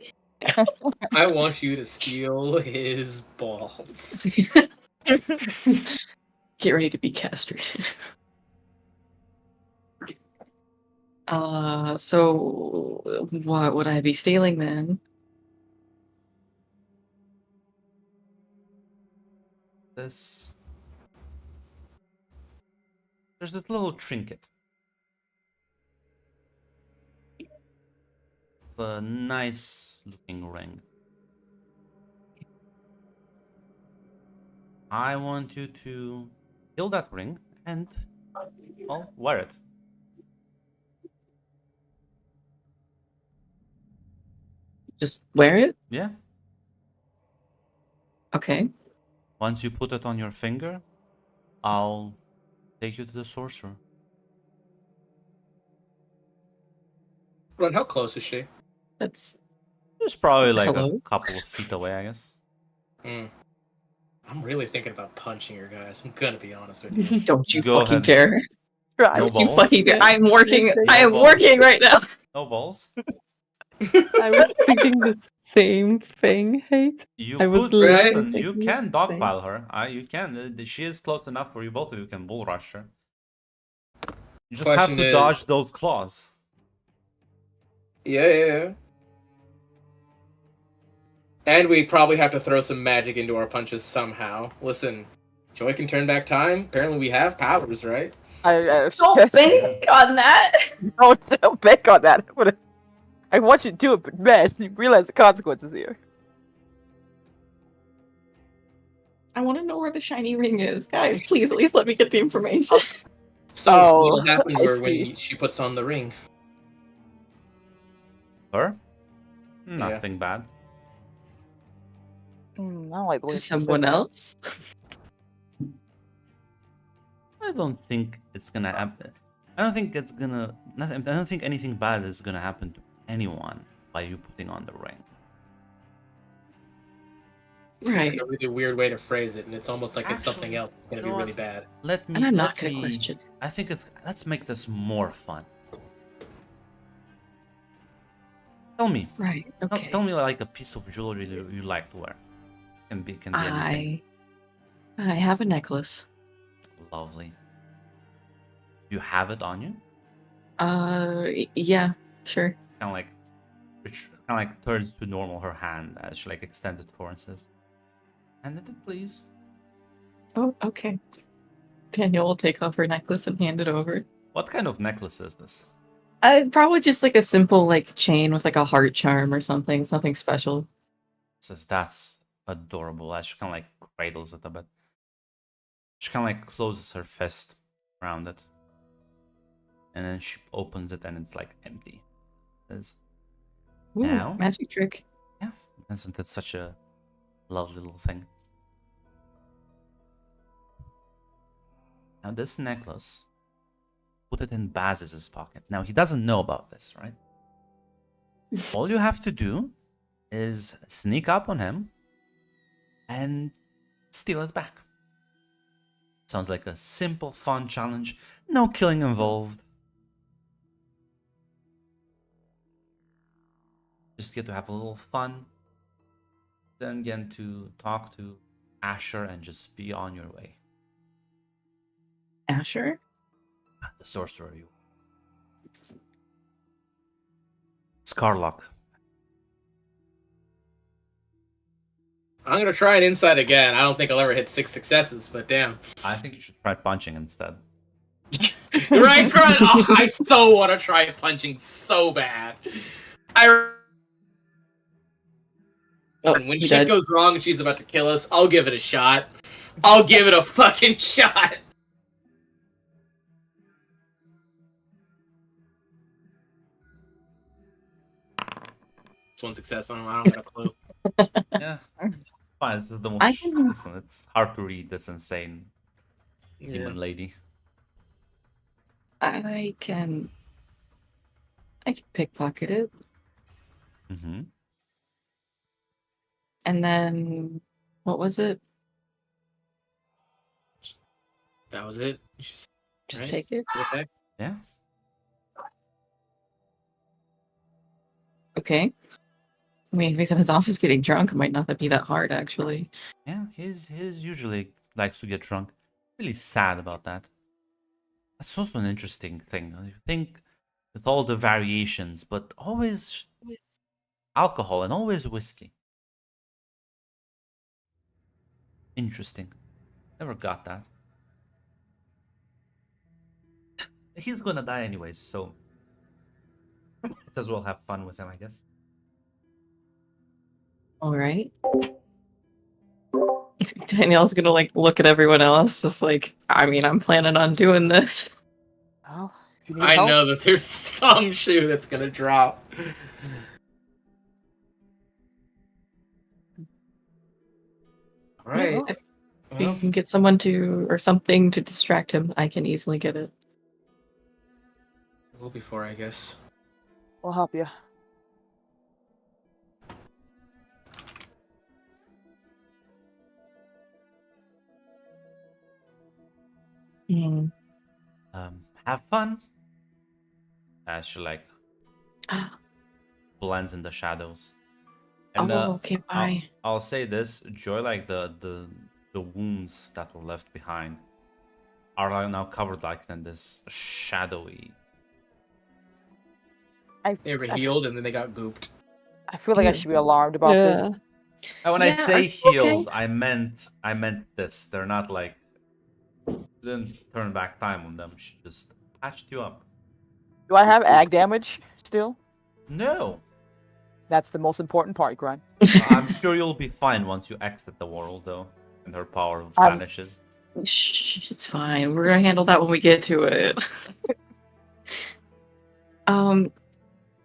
I want you to steal his balls. Get ready to be castrated. So what would I be stealing then? There's this little trinket. A nice looking ring. I want you to steal that ring and, well, wear it. Just wear it? Yeah. Okay. Once you put it on your finger, I'll take you to the sorcerer. Run, how close is she? That's It's probably like Hello? a couple of feet away, I guess. I'm really thinking about punching her, guys. I'm gonna be honest with you. don't you Go fucking ahead. dare. Right. No Don't you balls. fucking dare. I'm working. No I am balls. working right now. No balls. I was thinking the same thing, Hate. You I was could literally listen. You thinking the can same. dogpile her. You can. She is close enough for you both of you can bull rush her. You just have Question to is- dodge those claws. Yeah. And we probably have to throw some magic into our punches somehow. Listen, Joy can turn back time. Apparently we have powers, right? I Don't bank on that. don't bank on that. I want you to do it, but man, you realize the consequences here. I want to know where the shiny ring is, guys. Please, at least let me get the information. So Oh, what'll happen to I her see. when she puts on the ring? Her? Nothing bad. I don't like the way To she said someone that. else. I don't think it's gonna happen. I don't think it's gonna. Nothing. I don't think anything bad is gonna happen to anyone by you putting on the ring. Right. It's a really weird way to phrase it, and it's almost like it's something Actually, else that's gonna you be know really what? bad. Let me. And I'm not let gonna me- question. I think it's. Let's make this more fun. Tell me. Right. No, Okay. tell me like a piece of jewelry you like to wear. Can be anything. I have a necklace. Lovely. You have it on you? Yeah, sure. Kind of like, which kind of like turns to normal her hand as she like extends it forward and says, "Hand it, please." Oh, okay. Daniel will take off her necklace and hand it over. What kind of necklace is this? Probably just like a simple like chain with like a heart charm or something. It's nothing special. Says that's adorable. As she kind of like cradles it a bit. She kind of like closes her fist around it, and then she opens it and it's like empty. Says, Ooh, Now? magic trick. yeah, isn't it such a lovely little thing? Now this necklace, put it in Baz's pocket. Now he doesn't know about this, right? All you have to do is sneak up on him and steal it back. Sounds like a simple, fun challenge. No killing involved. Just get to have a little fun. Then get to talk to Asher and just be on your way. Asher? The sorcerer you. Scarlock. I'm gonna try an insight again. I don't think I'll ever hit 6 successes, but damn. I think you should try punching instead. You're right, Grunt. Oh, I so want to try punching so bad. Oh, And when he shit died. goes wrong and she's about to kill us, I'll give it a shot. I'll give it a fucking shot. It's one success. I don't got a clue. Yeah. Fine, it's the most, I can- listen, it's hard to read this insane demon lady. I can pickpocket it, Mm-hmm. and then what was it? That was it. Just Just take it. Okay. Yeah. Okay. I mean, if he's in his office getting drunk, it might not be that hard, actually. Yeah, he's usually likes to get drunk. Really sad about that. That's also an interesting thing. You think with all the variations, but always alcohol and always whiskey. Interesting. Never got that. He's gonna die anyways, so might as well have fun with him, I guess. All right. Danielle's gonna like look at everyone else, just like, I mean, I'm planning on doing this. Well, if you need I help, know that there's some shoe that's gonna drop. All right. If Well, you can get someone to or something to distract him, I can easily get it. we'll be four, I guess. we'll help you. Hmm. Have fun. As she like blends in the shadows. And Oh, okay, bye. I'll say this, Joy, like the wounds that were left behind are like now covered like in this shadowy. They were healed and then they got gooped. I feel like I should be alarmed about this. And when Yeah, I say okay. healed, I meant this. They're not like didn't turn back time on them. She just patched you up. Do I have ag damage still? No. That's the most important part, Grunt. I'm sure you'll be fine once you exit the world though. And her power vanishes. Shh, it's fine. We're gonna handle that when we get to it.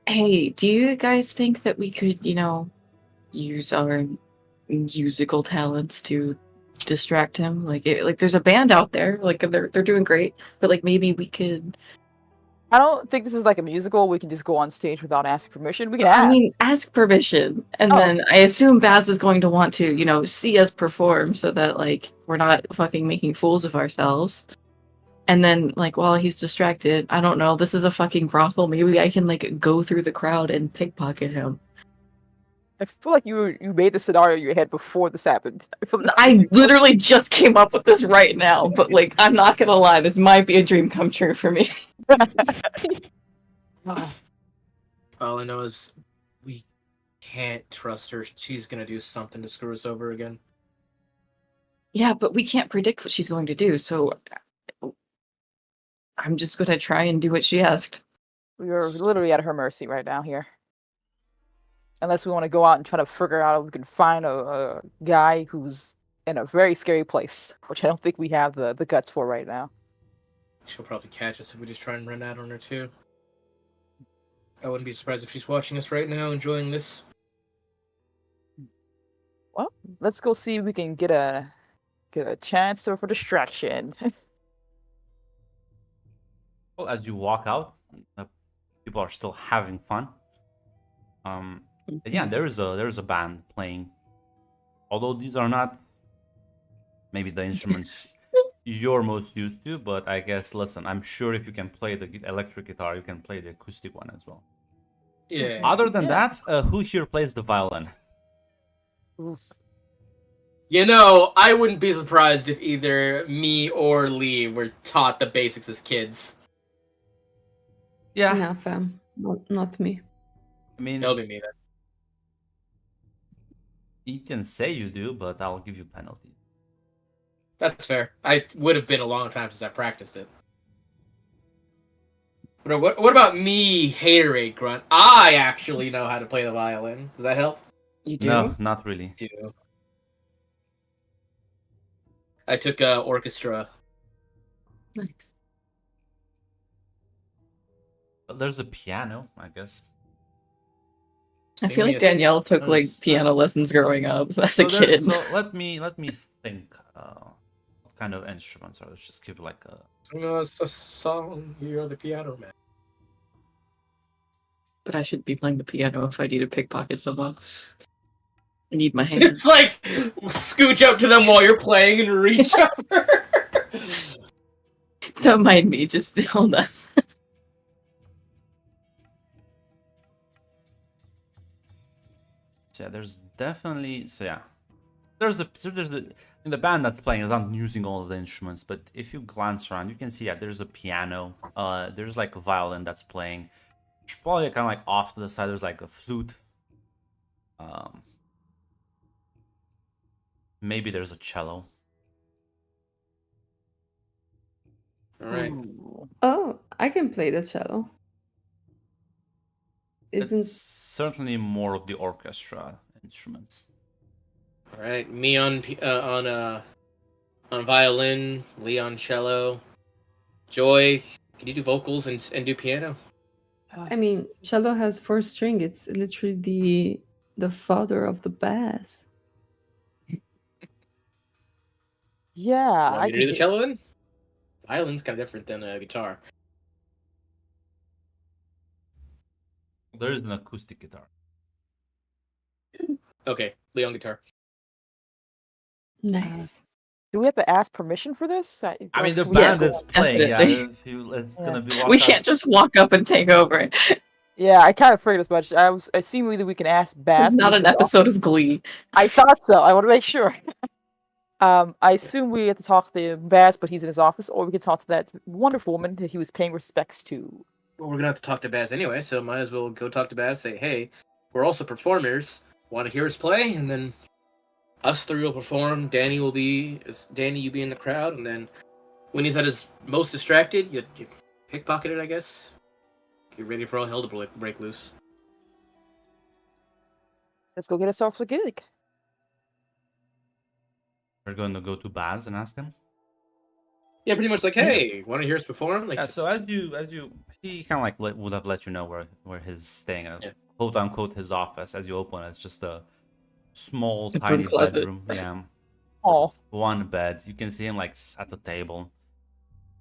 Hey, do you guys think that we could, use our musical talents to distract him? Like, there's a band out there, like they're doing great, but like maybe we could. I don't think this is like a musical. We can just go on stage without asking permission. We can ask. I mean, ask permission, and Oh. then I assume Baz is going to want to, see us perform so that like we're not fucking making fools of ourselves. And then, like, while he's distracted, I don't know, this is a fucking brothel. Maybe I can like go through the crowd and pickpocket him. I feel like you made the scenario in your head before this happened. I feel I literally just came up with this right now, but like, I'm not gonna lie, this might be a dream come true for me. All I know is we can't trust her. She's gonna do something to screw us over again. Yeah, but we can't predict what she's going to do, so I'm just gonna try and do what she asked. We're literally at her mercy right now here. Unless we want to go out and try to figure out if we can find a guy who's in a very scary place, which I don't think we have the guts for right now. She'll probably catch us if we just try and run out on her too. I wouldn't be surprised if she's watching us right now, enjoying this. Well, let's go see if we can get a chance for distraction. Well, as you walk out, people are still having fun. Yeah, there's a band playing. Although these are not maybe the instruments you're most used to, but I guess listen, I'm sure if you can play the electric guitar, you can play the acoustic one as well. Yeah. Other than that, who here plays the violin? You know, I wouldn't be surprised if either me or Lee were taught the basics as kids. Yeah, No, fam. Not me. I mean, It'll be me then. you can say you do, but I'll give you penalties. That's fair. I would have been a long time since I practiced it. But what about me, Haterade Grunt? I actually know how to play the violin. Does that help? You do? No, not really. I do. I took orchestra. Nice. But there's a piano, I guess. I Sing feel me like a- Danielle took like There's- piano there's- lessons growing up as a So kid. so let me think. What kind of instruments are? Let's just give like a. Sing us a song. You're the piano man. But I should be playing the piano if I need to pickpocket someone. I need my hands. It's like scooch up to them while you're playing and reach over. Don't mind me. Just hold on. So yeah, there's definitely in the band that's playing is not using all of the instruments, but if you glance around, you can see there's a piano. There's like a violin that's playing. It's probably kind of like off to the side. There's like a flute. Maybe there's a cello. All right. Ooh. Oh, I can play the cello. It's Isn't certainly more of the orchestra instruments. All right. Me on violin, Lee on cello. Joy, can you do vocals and do piano? I mean, cello has 4 string. It's literally the father of the bass. Yeah, Want I me to can do the get- cello then? Violin's kind of different than a guitar. There is an acoustic guitar. Okay, Lee on guitar. Nice. Do we have to ask permission for this? I Or mean, the can we just band go is on? playing. Yeah, Definitely. it's Yeah. gonna be. We walked out. can't just walk up and take over. Yeah, I kind of figured as much. I see whether we can ask Baz. It's not but an he's in episode office. of Glee. I thought so. I want to make sure. I assume we have to talk to Baz, but he's in his office, or we can talk to that wonderful woman that he was paying respects to. Well, we're gonna have to talk to Baz anyway, so might as well go talk to Baz. Say, hey, we're also performers. Want to hear us play? And then us three will perform. Danny, you be in the crowd, and then when he's at his most distracted, you pickpocket it, I guess. Get ready for all hell to break loose. Let's go get ourselves a gig. We're going to go to Baz and ask him. Yeah, pretty much like, hey, want to hear us perform? Like, Yeah. So he kind of like would have let you know where he's staying, Yeah. quote unquote his office. As you open, it's just a small, A broom tiny closet. bedroom. Yeah. Oh, One bed. You can see him like at the table.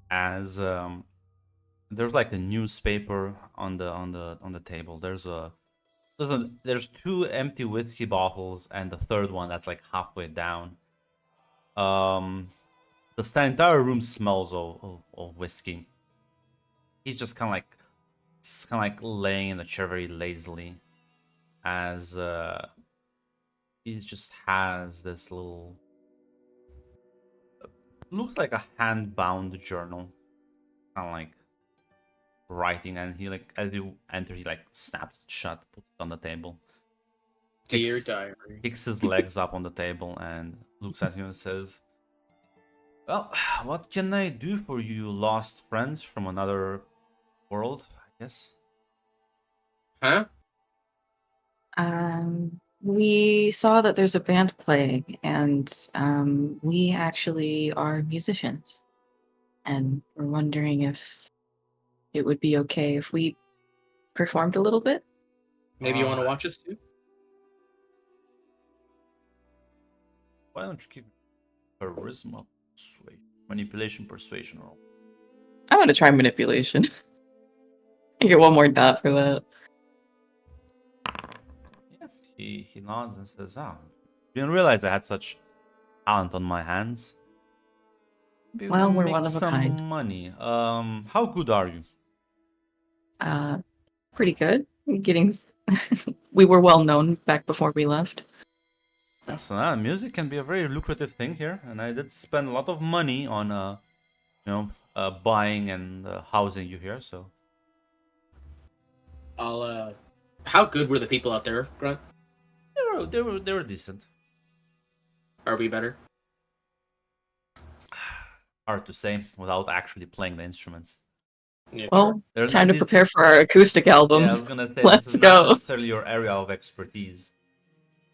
As there's like a newspaper on the table. There's 2 empty whiskey bottles and the third one that's like halfway down. The entire room smells of whiskey. He's just kind of like laying in the chair very lazily, as he just has this little looks like a hand-bound journal, kind of like writing, and he like as you enter, he like snaps it shut, puts it on the table, dear kicks- diary. kicks his legs up on the table, and looks at you and says, "Well, what can I do for you, lost friends from another world? I guess." Huh? We saw that there's a band playing, and we actually are musicians, and we're wondering if it would be okay if we performed a little bit. Maybe you want to Uh, watch us too? Why don't you give me charisma, manipulation, persuasion roll? I'm gonna try manipulation. I get one more dot for that. Yeah, he nods and says, "Ah, didn't realize I had such talent on my hands. Maybe Well, we'll we're make one of a some kind. money. How good are you?" Pretty good. We were well known back before we left. Yes, music can be a very lucrative thing here, and I did spend a lot of money on, buying and housing you here. So I'll. How good were the people out there, Grunt? they were decent. Are we better? Hard to say without actually playing the instruments. Yeah, Well, They're time not to these- prepare for our acoustic album. Yeah, I was gonna say Let's this is not go. necessarily your area of expertise,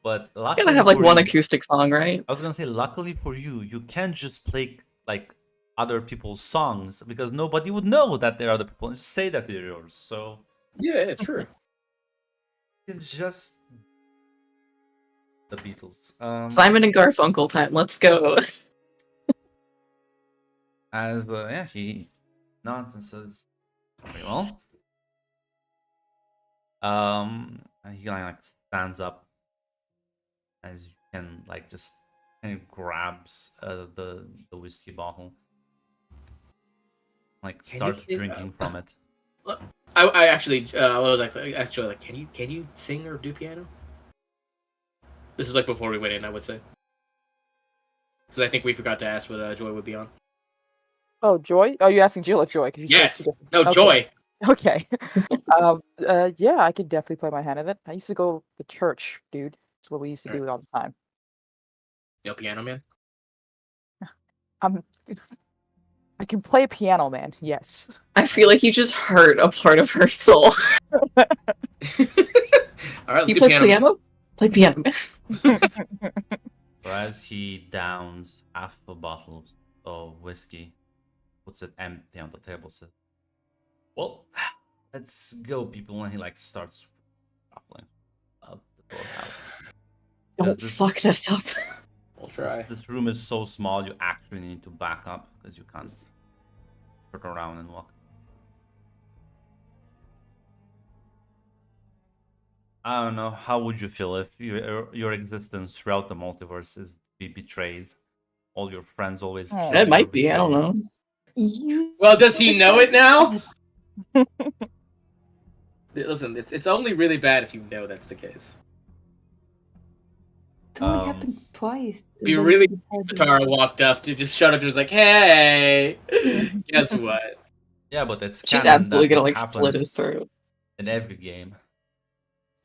but luckily Gotta have like for one you- acoustic song, right? I was gonna say, luckily for you, you can't just play like other people's songs because nobody would know that they're other people and just say that they're yours. So Yeah, true. you can just the Beatles. Simon and Garfunkel time. Let's go. As he nods and says, "Very well." And he kind of like stands up as you can like just kind of grabs the whiskey bottle. like Can you starts sing- drinking from it. I actually I was actually asked Joy like, can you sing or do piano? This is like before we went in, I would say, because I think we forgot to ask what Joy would be on. Oh, Joy? Oh, you asking Jill or Joy? 'Cause you said Yes, two different- no Okay. Joy. Okay. Yeah, I could definitely play my hand in it. I used to go to church, dude. That's what we used to do all the time. No piano man. Um, I can play piano, man. Yes. I feel like you just hurt a part of her soul. All right, let's You do play piano. piano? Play piano. So as he downs half a bottle of whiskey, puts it empty on the table, says, "Well, let's go, people." And he like starts shuffling out the doorhouse. Don't this- fuck this up. We'll This, try. this room is so small, you actually need to back up because you can't turn around and walk. I don't know. How would you feel if your existence throughout the multiverse is be betrayed? All your friends always. Oh. kill It might you, be, I don't betray you. know. Well, does he know it now? Listen, it's only really bad if you know that's the case. It only Um, happened twice. Be and then really he decided- Tara walked up to just shut up and was like, "Hey, guess what?" Yeah, but it's She's canon absolutely that gonna it like slit his happens throat. in every game.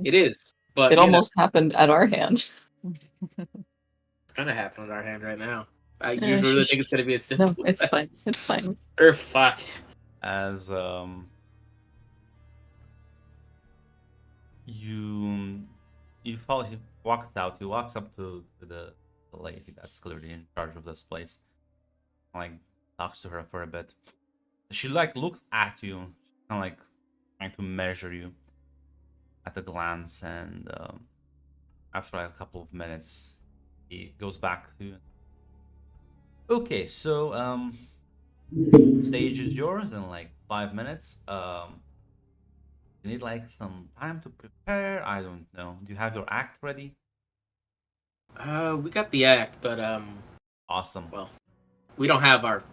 It is, but It almost happened at our hand. it's kind of happening in our hand right now. You Yeah, really she- think it's gonna be a simple? No, it's fine. It's fine. We're fucked. As you follow, he walks out. He walks up to the lady that's clearly in charge of this place. Like talks to her for a bit. She like looks at you, kind of like trying to measure you at a glance, and after like a couple of minutes, he goes back to. Okay, so stage is yours in like 5 minutes. You need like some time to prepare. I don't know. Do you have your act ready? We got the act, but Awesome. well, we don't have our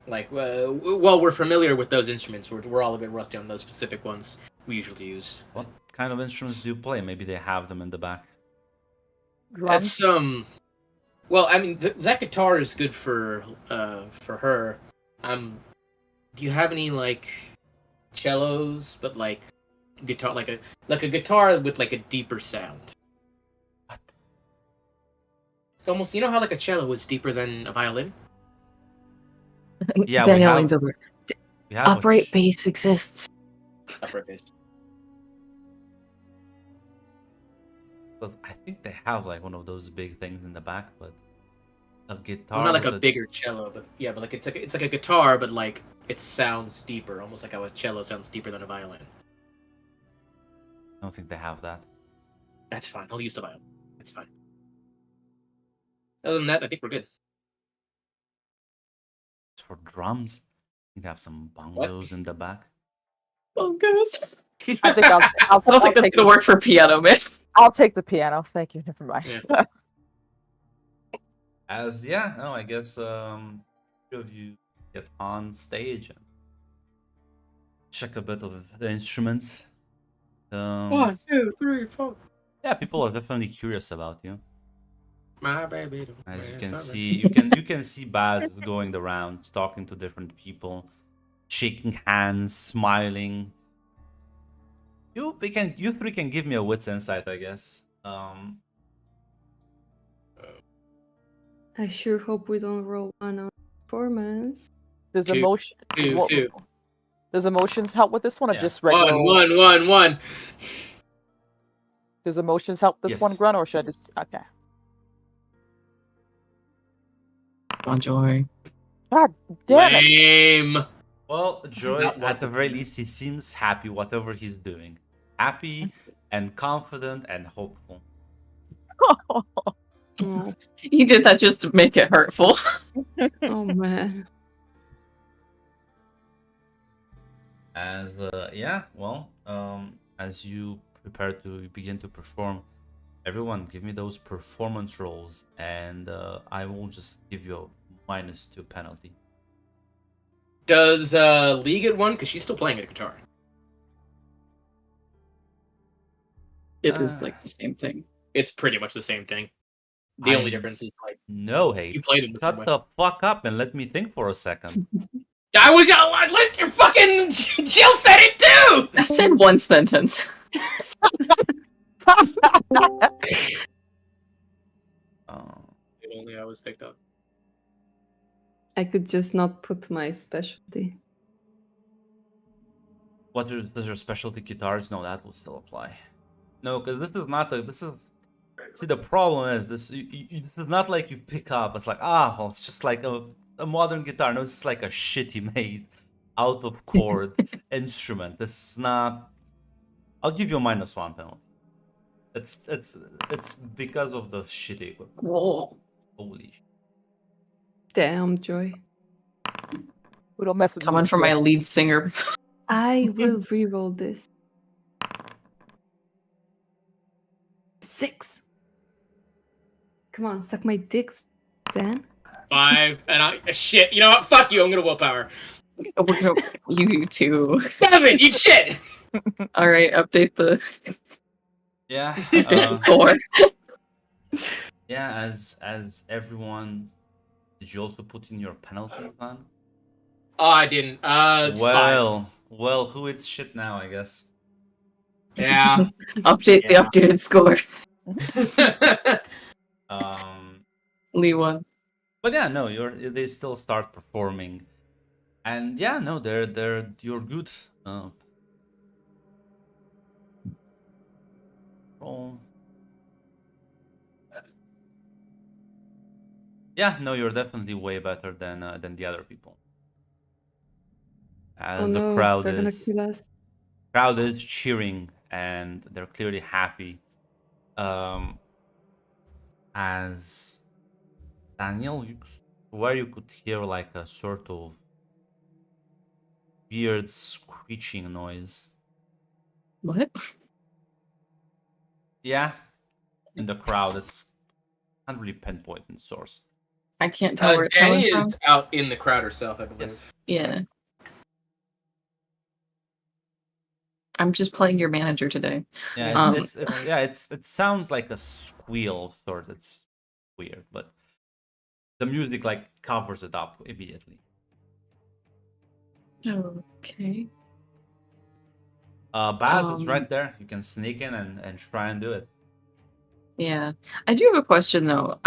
like. Well, we're familiar with those instruments. We're all a bit rusty on those specific ones we usually use. What kind of instruments do you play? Maybe they have them in the back. Drums. It's well, I mean, that guitar is good for her. Do you have any like cellos, but like guitar, like a guitar with like a deeper sound? What? Almost, you know how like a cello is deeper than a violin? Yeah, we Daniel have- leans over. We have a Upright ch- bass exists. Upright bass. but I think they have like one of those big things in the back, but a guitar. Well, not like with a bigger cello, but yeah, but like it's like a guitar, but like it sounds deeper, almost like how a cello sounds deeper than a violin. I don't think they have that. That's fine. I'll use the violin. It's fine. Other than that, I think we're good. It's for drums. You have some bongos in the back. Bongos. I think I'll I don't think that's take gonna work for piano, man. I'll take the piano. Thank you. Never mind. Yeah. As yeah, no, I guess two of you get on stage and check a bit of the instruments. 1, 2, 3, 4. Yeah, people are definitely curious about you. My baby. don't As you wear can something. see, you can see Baz going around, talking to different people, shaking hands, smiling. You three can give me a wits insight, I guess. I sure hope we don't roll one on performance. Does Two. emotion? Two, two. Does emotions help with this one, or Yeah. just regular? 1. Does emotions help this one, Yes. Grunt, or should I just? Okay. Enjoy. God damn it! Lame. Well, Joy, Not at once the a very piece. least, he seems happy whatever he's doing. Happy and confident and hopeful. Oh, He did that just to make it hurtful. oh man. As as you prepare to begin to perform, everyone give me those performance rolls, and I will just give you a -2 penalty. Does Lee get one? Because she's still playing a guitar. It is Uh, like the same thing. It's pretty much the same thing. The only I'm- difference is like No hate. You played it the same Shut way. the fuck up and let me think for a second. I was let your fucking Jill said it too. I said one sentence. Oh. If only I was picked up. I could just not put my specialty. What is your specialty guitars? No, that will still apply. No, because this is not a. This is. See, the problem is this. This is not like you pick up. It's like well, it's just like a modern guitar. No, it's like a shitty made, out of chord instrument. This is not. I'll give you a -1 penalty. It's because of the shitty equipment. Whoa. Holy shit. Damn, Joy. We don't mess with Coming music from my here. lead singer. I will reroll this. 6. Come on, suck my dicks, Dan. 5 and shit. You know what? Fuck you. I'm gonna willpower. We're gonna you too. 7. Eat shit. All right, update the Yeah. score. Yeah. As everyone. Did you also put in your penalties on? Oh, I didn't. It's Well, who eats shit now? I guess. 5. Yeah. Update the Yeah. updated score. Lee won. But yeah, no, they still start performing, and yeah, no, you're good. Oh. Yeah, no, you're definitely way better than the other people. As Oh the no, crowd they're gonna is kill us. cheering and they're clearly happy. As Daniel, where you could hear like a sort of weird screeching noise. What? Yeah, in the crowd, it's can't really pinpoint the source. I can't tell where it's Danny coming is from. out in the crowd herself, I believe. Yes. Yeah. I'm just playing your manager today. Yeah, Um, it sounds like a squeal of sort. It's weird, but the music like covers it up immediately. Okay. Baz is Um, right there. You can sneak in and try and do it. Yeah. I do have a question though.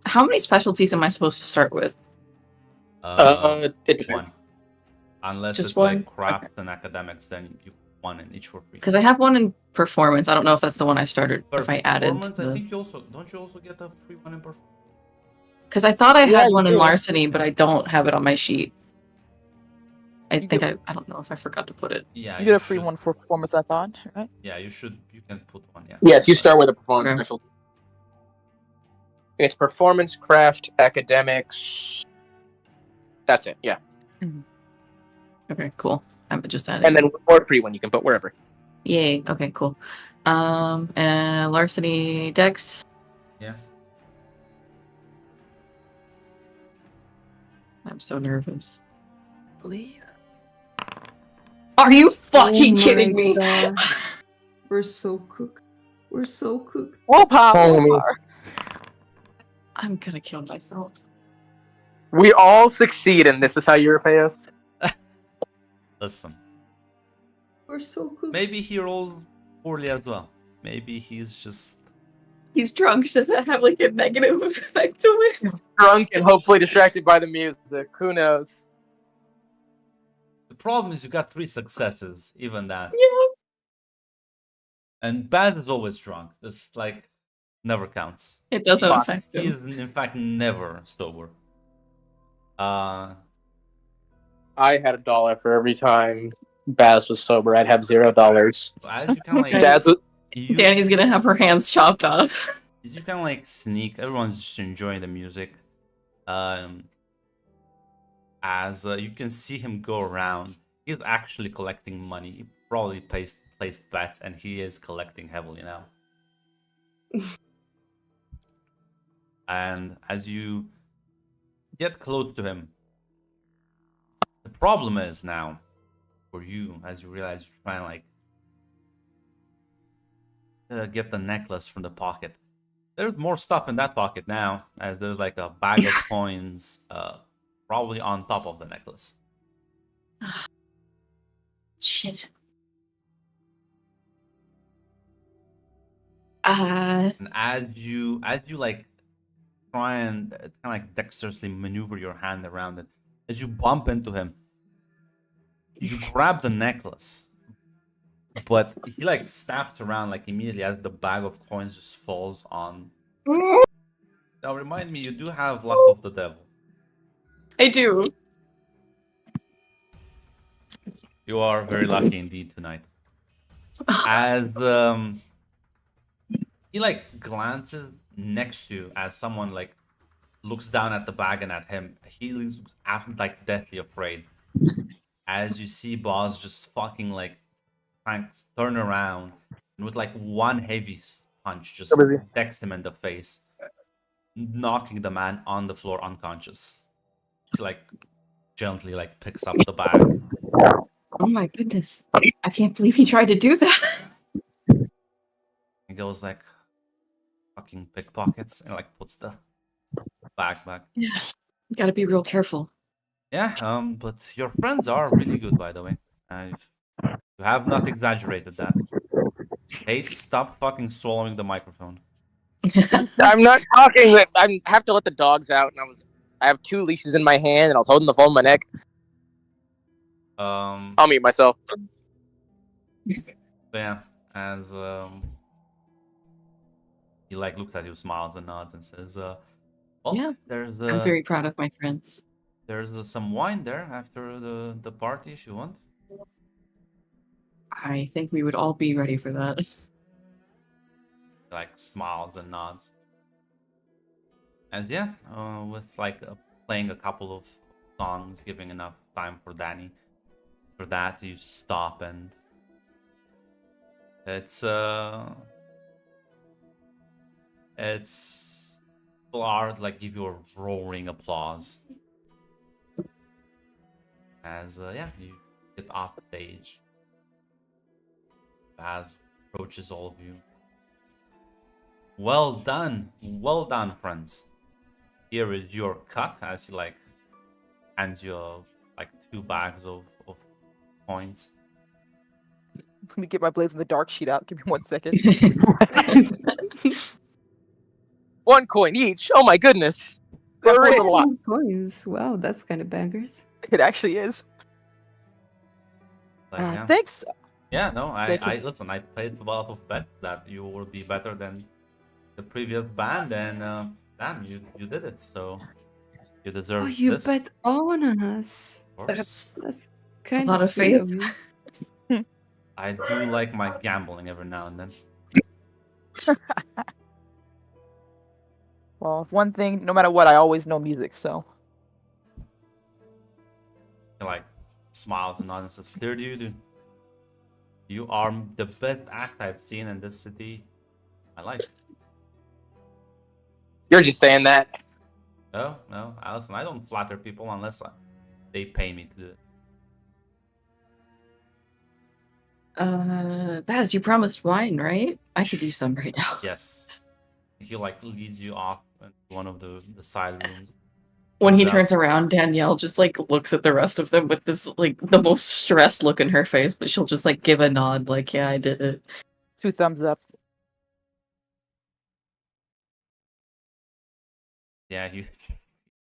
How many specialties am I supposed to start with? It depends. One. Unless Just it's like one? crafts and academics, then you one in each for free. Because I have one in performance. I don't know if that's the one I started. For if I added. performance, I think don't you also get a free one in performance? Because I thought I Yeah, had you one in do. larceny, but I don't have it on my sheet. I You think get- I don't know if I forgot to put it. Yeah, You get a free should. one for performance, I thought, right? Yeah, you should. You can put one. Yeah. Yes, you start with a performance Okay. specialty. It's performance, craft, academics. That's it. Yeah, Okay, cool. I'm just adding. and then one more free one you can put wherever. Yay. Okay, cool. And larceny dex. Yeah. I'm so nervous. Are you fucking Oh my kidding me? God. We're so cooked. We're so cooked. Willpower. Holy- willpower. I'm gonna kill myself. We all succeed, and this is how you repay us. Listen, We're so cooked. maybe he rolls poorly as well. Maybe he's just. He's drunk. Does that have like a negative effect to it? Drunk and hopefully distracted by the music. Who knows? The problem is you got 3 successes, even that. Yeah. And Baz is always drunk. This like never counts. It doesn't He's- affect He's him. in fact never sober. I had $1 for every time Baz was sober. I'd have $0. As you kind of like, Okay. Baz was Danny's gonna have her hands chopped off. as you kind of like sneak. Everyone's just enjoying the music. As you can see him go around, he's actually collecting money. He probably placed bets, and he is collecting heavily now. And as you get close to him, problem is now for you, as you realize you're trying to like get the necklace from the pocket. There's more stuff in that pocket now, as there's like a bag of coins, probably on top of the necklace. Shit. And as you like try and kind of like dexterously maneuver your hand around it, as you bump into him, you grab the necklace, but he like snaps around like immediately as the bag of coins just falls on. Now remind me, you do have luck of the devil. I do. You are very lucky indeed tonight. As he like glances next to you as someone like looks down at the bag and at him. He looks like deathly afraid. As you see Boz just fucking like trying to turn around and with like one heavy punch just decks him in the face, knocking the man on the floor unconscious. He's like gently like picks up the bag. Oh my goodness. I can't believe he tried to do that. He goes like fucking pickpockets and like puts the bag back. Yeah. You gotta be real careful. Yeah, but your friends are really good, by the way. You have not exaggerated that. Hey, stop fucking swallowing the microphone. I'm not talking. I have to let the dogs out, and I have 2 leashes in my hand, and I was holding the phone on my neck. I'll mute myself. So yeah, as he like looks at you, smiles and nods, and says, "Well, Yeah, there's I'm very proud of my friends. there's some wine there after the party if you want." I think we would all be ready for that. He, like smiles and nods. As yeah, with like playing a couple of songs, giving enough time for Danny. For that, you stop and it's people are like give you a roaring applause as yeah, you get off stage. Baz approaches all of you. Well done, friends. Here is your cut, as he like hands you like 2 bags of coins. Let me get my Blaze in the Dark sheet out. Give me 1 second. 1 coin each. Oh my goodness. That's We're a rich. little lot. Coins. Wow, that's kind of bangers. It actually is. Like, yeah. Thanks. Yeah, no, Thank you. I listen. I placed a lot of bets that you will be better than the previous band, and damn, you did it. So you deserve Oh, you this. bet on us. Of course. That's kind lot of sweet faith. you. I do like my gambling every now and then. Well, one thing, no matter what, I always know music, so. He like smiles and nods and says, "Clear to you, dude. You are the best act I've seen in this city. I like it." You're just saying that. No, Allison, I don't flatter people unless they pay me to do it. Baz, you promised wine, right? I could use some right now. Yes. He like leads you off into one of the side rooms. When he Comes out. turns around, Danielle just like looks at the rest of them with this like the most stressed look in her face, but she'll just like give a nod, like, yeah, I did it. 2 thumbs up. Yeah, you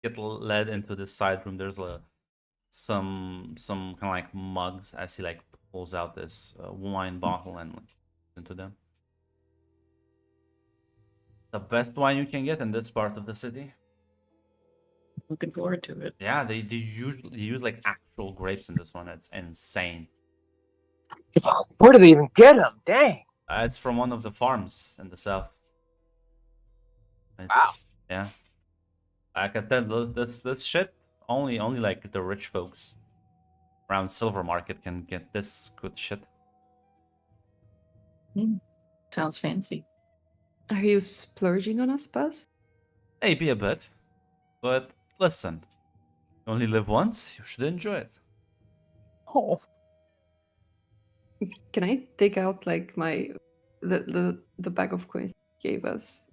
get led into this side room. There's some kind of like mugs as he like pulls out this wine bottle and like, into them. The best wine you can get in this part of the city. Looking forward to it. Yeah, they usually use like actual grapes in this one. It's insane. Where do they even get them? Dang. It's from one of the farms in the south. Wow. Yeah. Like I said, this shit only like the rich folks around Silver Market can get this good shit. Sounds fancy. Are you splurging on us, Buzz? Maybe a bit, but listen, you only live once. You should enjoy it. Oh, Can I take out like my the bag of coins you gave us?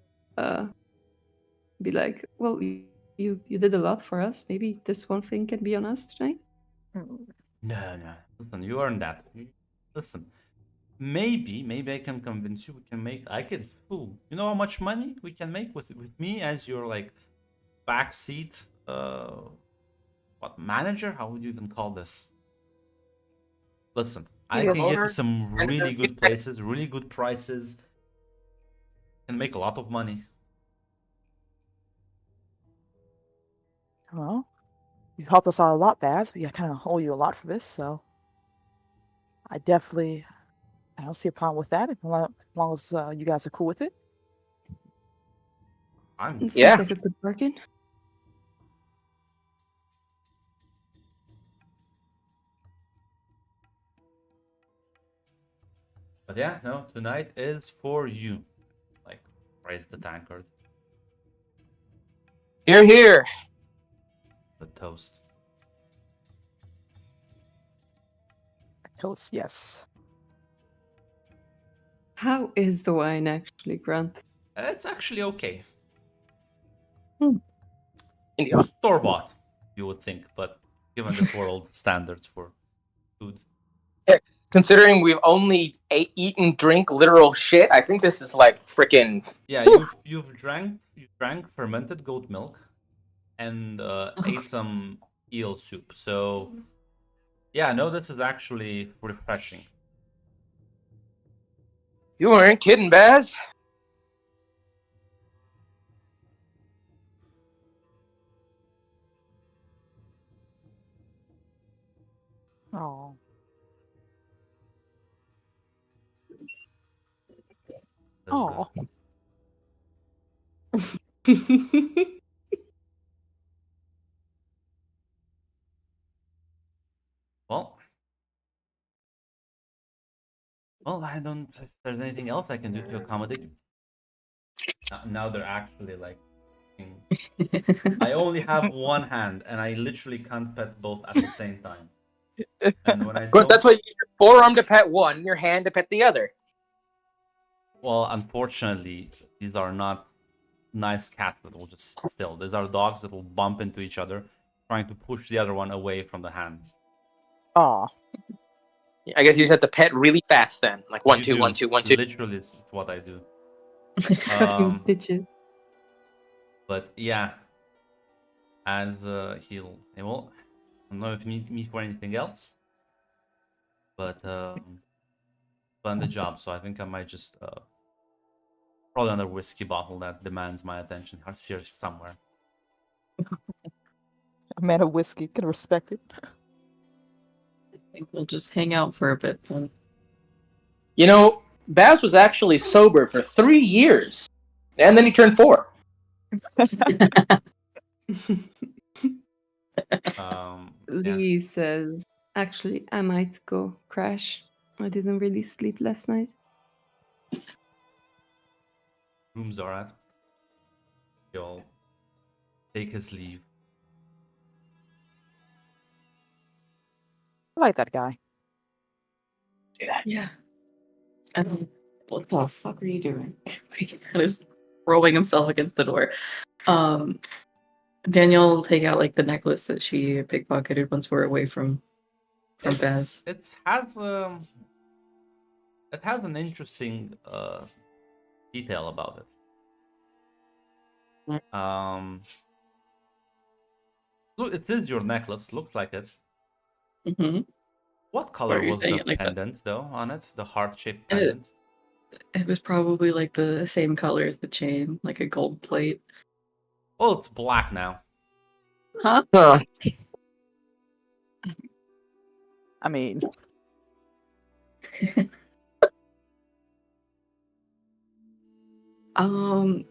Be like, well, you did a lot for us. Maybe this one thing can be on us tonight. mm, No, no. Listen, you earned that. Listen, maybe I can convince you. We can make. I could. Ooh, you know how much money we can make with me as your like backseat. What manager? How would you even call this? Listen, I Yeah. can get you Owner? some really good places, really good prices, and make a lot of money. well, you've helped us out a lot, Baz. We kind of owe you a lot for this, so I don't see a problem with that as long as you guys are cool with it. I'm It Yeah. seems like a good bargain. But yeah, no, tonight is for you. Like, raise the tankard, Here, here. the toast. Toast, yes. How is the wine actually, Grant? It's actually okay. Yeah. Store bought, you would think, but given this world standards for food. Considering we've only eaten, drink literal shit, I think this is like freaking. Yeah, you drank fermented goat milk, and ate some eel soup. So yeah, no, this is actually refreshing. You weren't kidding, Baz. Oh, So oh. well, I don't. If there's anything else I can do to accommodate you. Now they're actually like. I only have one hand, and I literally can't pet both at the same time. And when I But that's told- why you use your forearm to pet one, your hand to pet the other. well, unfortunately, these are not nice cats that will just sit still. These are dogs that will bump into each other, trying to push the other one away from the hand. Oh, I guess you just have to pet really fast then. Like one, You two, do. one, two, one, two. Literally, it's what I do. Fucking bitches. But yeah, as he will. I don't know if you need me for anything else, but done the job. So I think I might just probably another whiskey bottle that demands my attention here somewhere. a man of whiskey can respect it. I think we'll just hang out for a bit then. You know, Baz was actually sober for 3 years, and then he turned 4. Yeah. Lee says, actually, I might go crash. I didn't really sleep last night. Rooms are at. He'll take his leave. I like that guy. Yeah. What the fuck are you doing? He's throwing himself against the door. Daniel will take out like the necklace that she pickpocketed once we're away from Baz. It has an interesting detail about it. Look, it is your necklace. Looks like it. Mm-hmm. What color are you was saying the it like that? pendant though on it? The heart-shaped pendant. It was probably like the same color as the chain, like a gold plate. Oh, it's black now. Huh? Huh. I mean,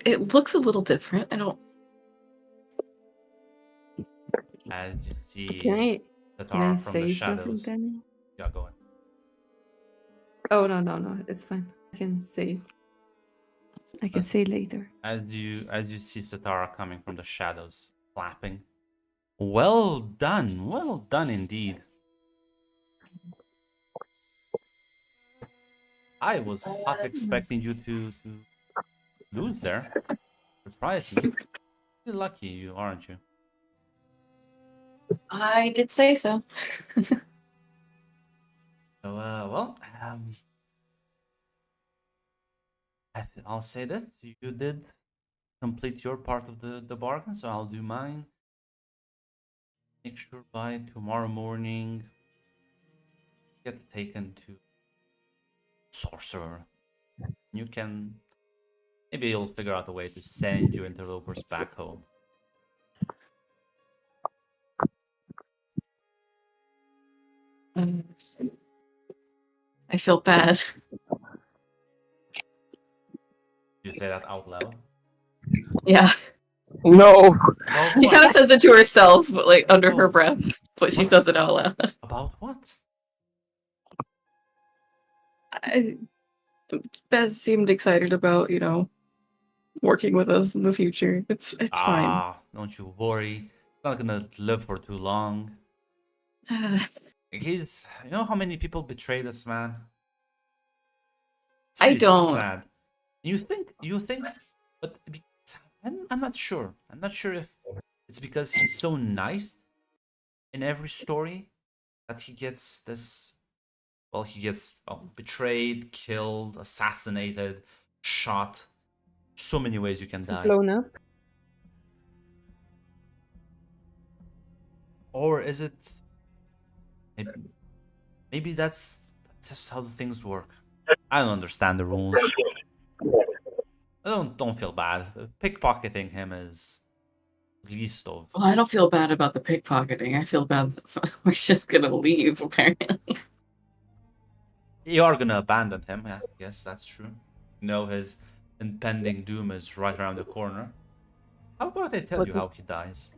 It looks a little different. I don't. As you see, Can I Satara from the say something, shadows. Daniel? Yeah, go ahead. Oh, no, it's fine. I can say it. I can say later. As you see Satara coming from the shadows, clapping. Well done indeed. I was half expecting you to lose there. Surprise me. You're lucky, you aren't you? I did say so. So, well, I'll say this: you did complete your part of the bargain, so I'll do mine. Make sure by tomorrow morning get taken to sorcerer. You can maybe you'll figure out a way to send your interlopers back home. I feel bad. You say that out loud. Yeah. No. About She kind of what? says it to herself, but like under her Oh. breath, but she says it out loud. About what? Bez seemed excited about, working with us in the future. It's fine. Ah, don't you worry. He's not gonna live for too long. He's, you know how many people betray this man? It's I really don't. sad. You think, but I'm not sure. I'm not sure if it's because he's so nice in every story that he gets this. Well, he gets betrayed, killed, assassinated, shot. So many ways you can die. Blown up. Or is it maybe that's just how the things work? I don't understand the rules. Don't feel bad. Pickpocketing him is least of. Well, I don't feel bad about the pickpocketing. I feel bad that we're just gonna leave, apparently. You are gonna abandon him, yeah, yes, that's true. You know his impending doom is right around the corner. How about I tell you how he dies?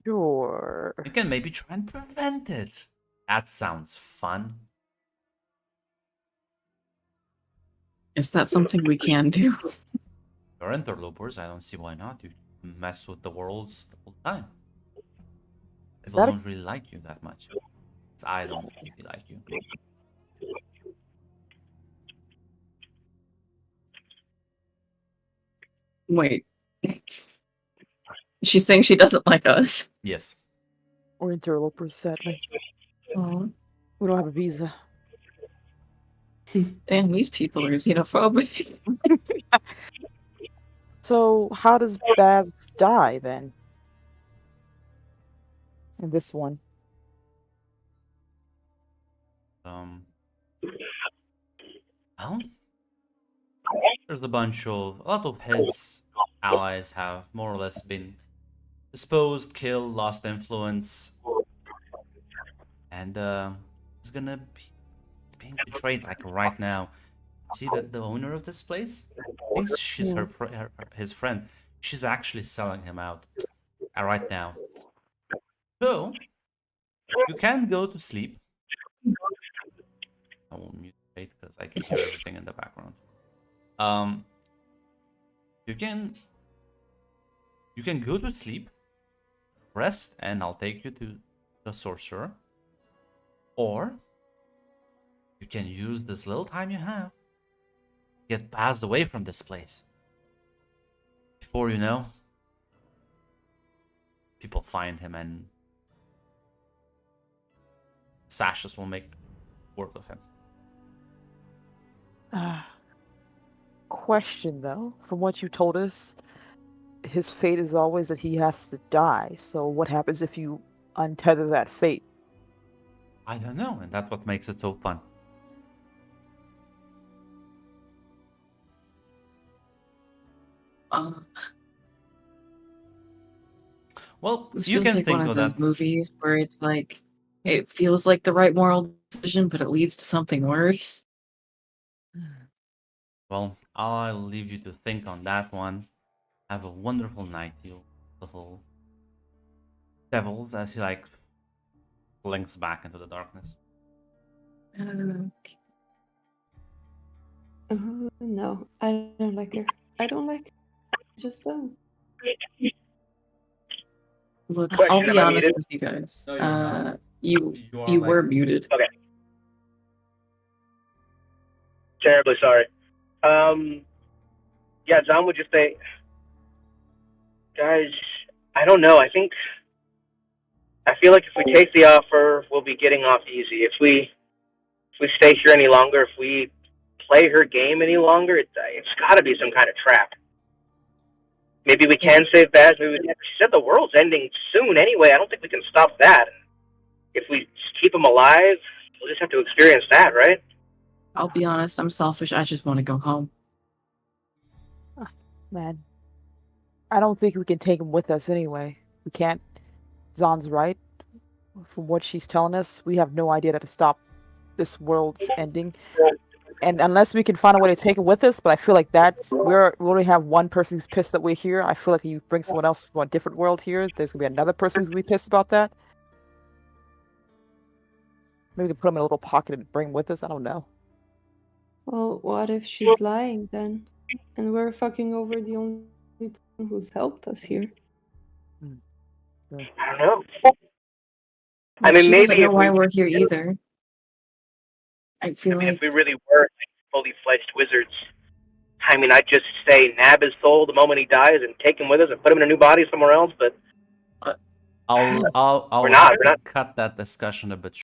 Sure. You can maybe try and prevent it. That sounds fun. Is that something we can do? You're interlopers, I don't see why not. You mess with the worlds all the time. Is People that don't really like you that much. I don't really like you. Wait. She's saying she doesn't like us. Yes. or interlopers, sadly. Oh, We don't have a visa. damn, these people are xenophobic. So how does Baz die then? In this one. Well, there's a lot of his allies have more or less been disposed, killed, lost influence, and he's gonna be being betrayed like right now. See that the owner of this place thinks she's his friend. She's actually selling him out right now. So you can go to sleep. I will mute it because I can hear everything in the background. You can go to sleep, rest, and I'll take you to the sorcerer. Or you can use this little time you have, get Baz away from this place. Before you know, people find him and Sashes will make work of him. Question though, from what you told us, his fate is always that he has to die. So what happens if you untether that fate? I don't know, and that's what makes it so fun. Well, This you feels can like think one of of those that. movies where it's like it feels like the right moral decision, but it leads to something worse. Well, I'll leave you to think on that one. Have a wonderful night, you little devils, as he blinks back into the darkness. No, I don't like her. I don't like her. Just Look, Question I'll be about honest Eden? with you guys. No, you're not. You are you like- were muted. Terribly sorry. Yeah, Zom would just say, guys, I don't know. I feel like if we take the offer, we'll be getting off easy. If we stay here any longer, if we play her game any longer, it's got to be some kind of trap. Maybe we can save Baz. Maybe we can. She said the world's ending soon anyway. I don't think we can stop that. If we keep him alive, we'll just have to experience that, right? I'll be honest, I'm selfish. I just want to go home. Man, I don't think we can take him with us anyway. We can't. Zon's right. From what she's telling us, we have no idea how to stop this world's ending. And unless we can find a way to take him with us, but I feel like we only have one person who's pissed that we're here. I feel like if you bring someone else from a different world here, there's gonna be another person who's gonna be pissed about that. Maybe we can put him in a little pocket and bring him with us. I don't know. Well, what if she's lying then? And we're fucking over the only person who's helped us here. I don't know. I mean, She maybe doesn't know if why we- we're here either. I feel I mean, like if we really were fully fledged wizards, I mean, I'd just say nab his soul the moment he dies and take him with us and put him in a new body somewhere else. But I'll We're not- cut that discussion a bit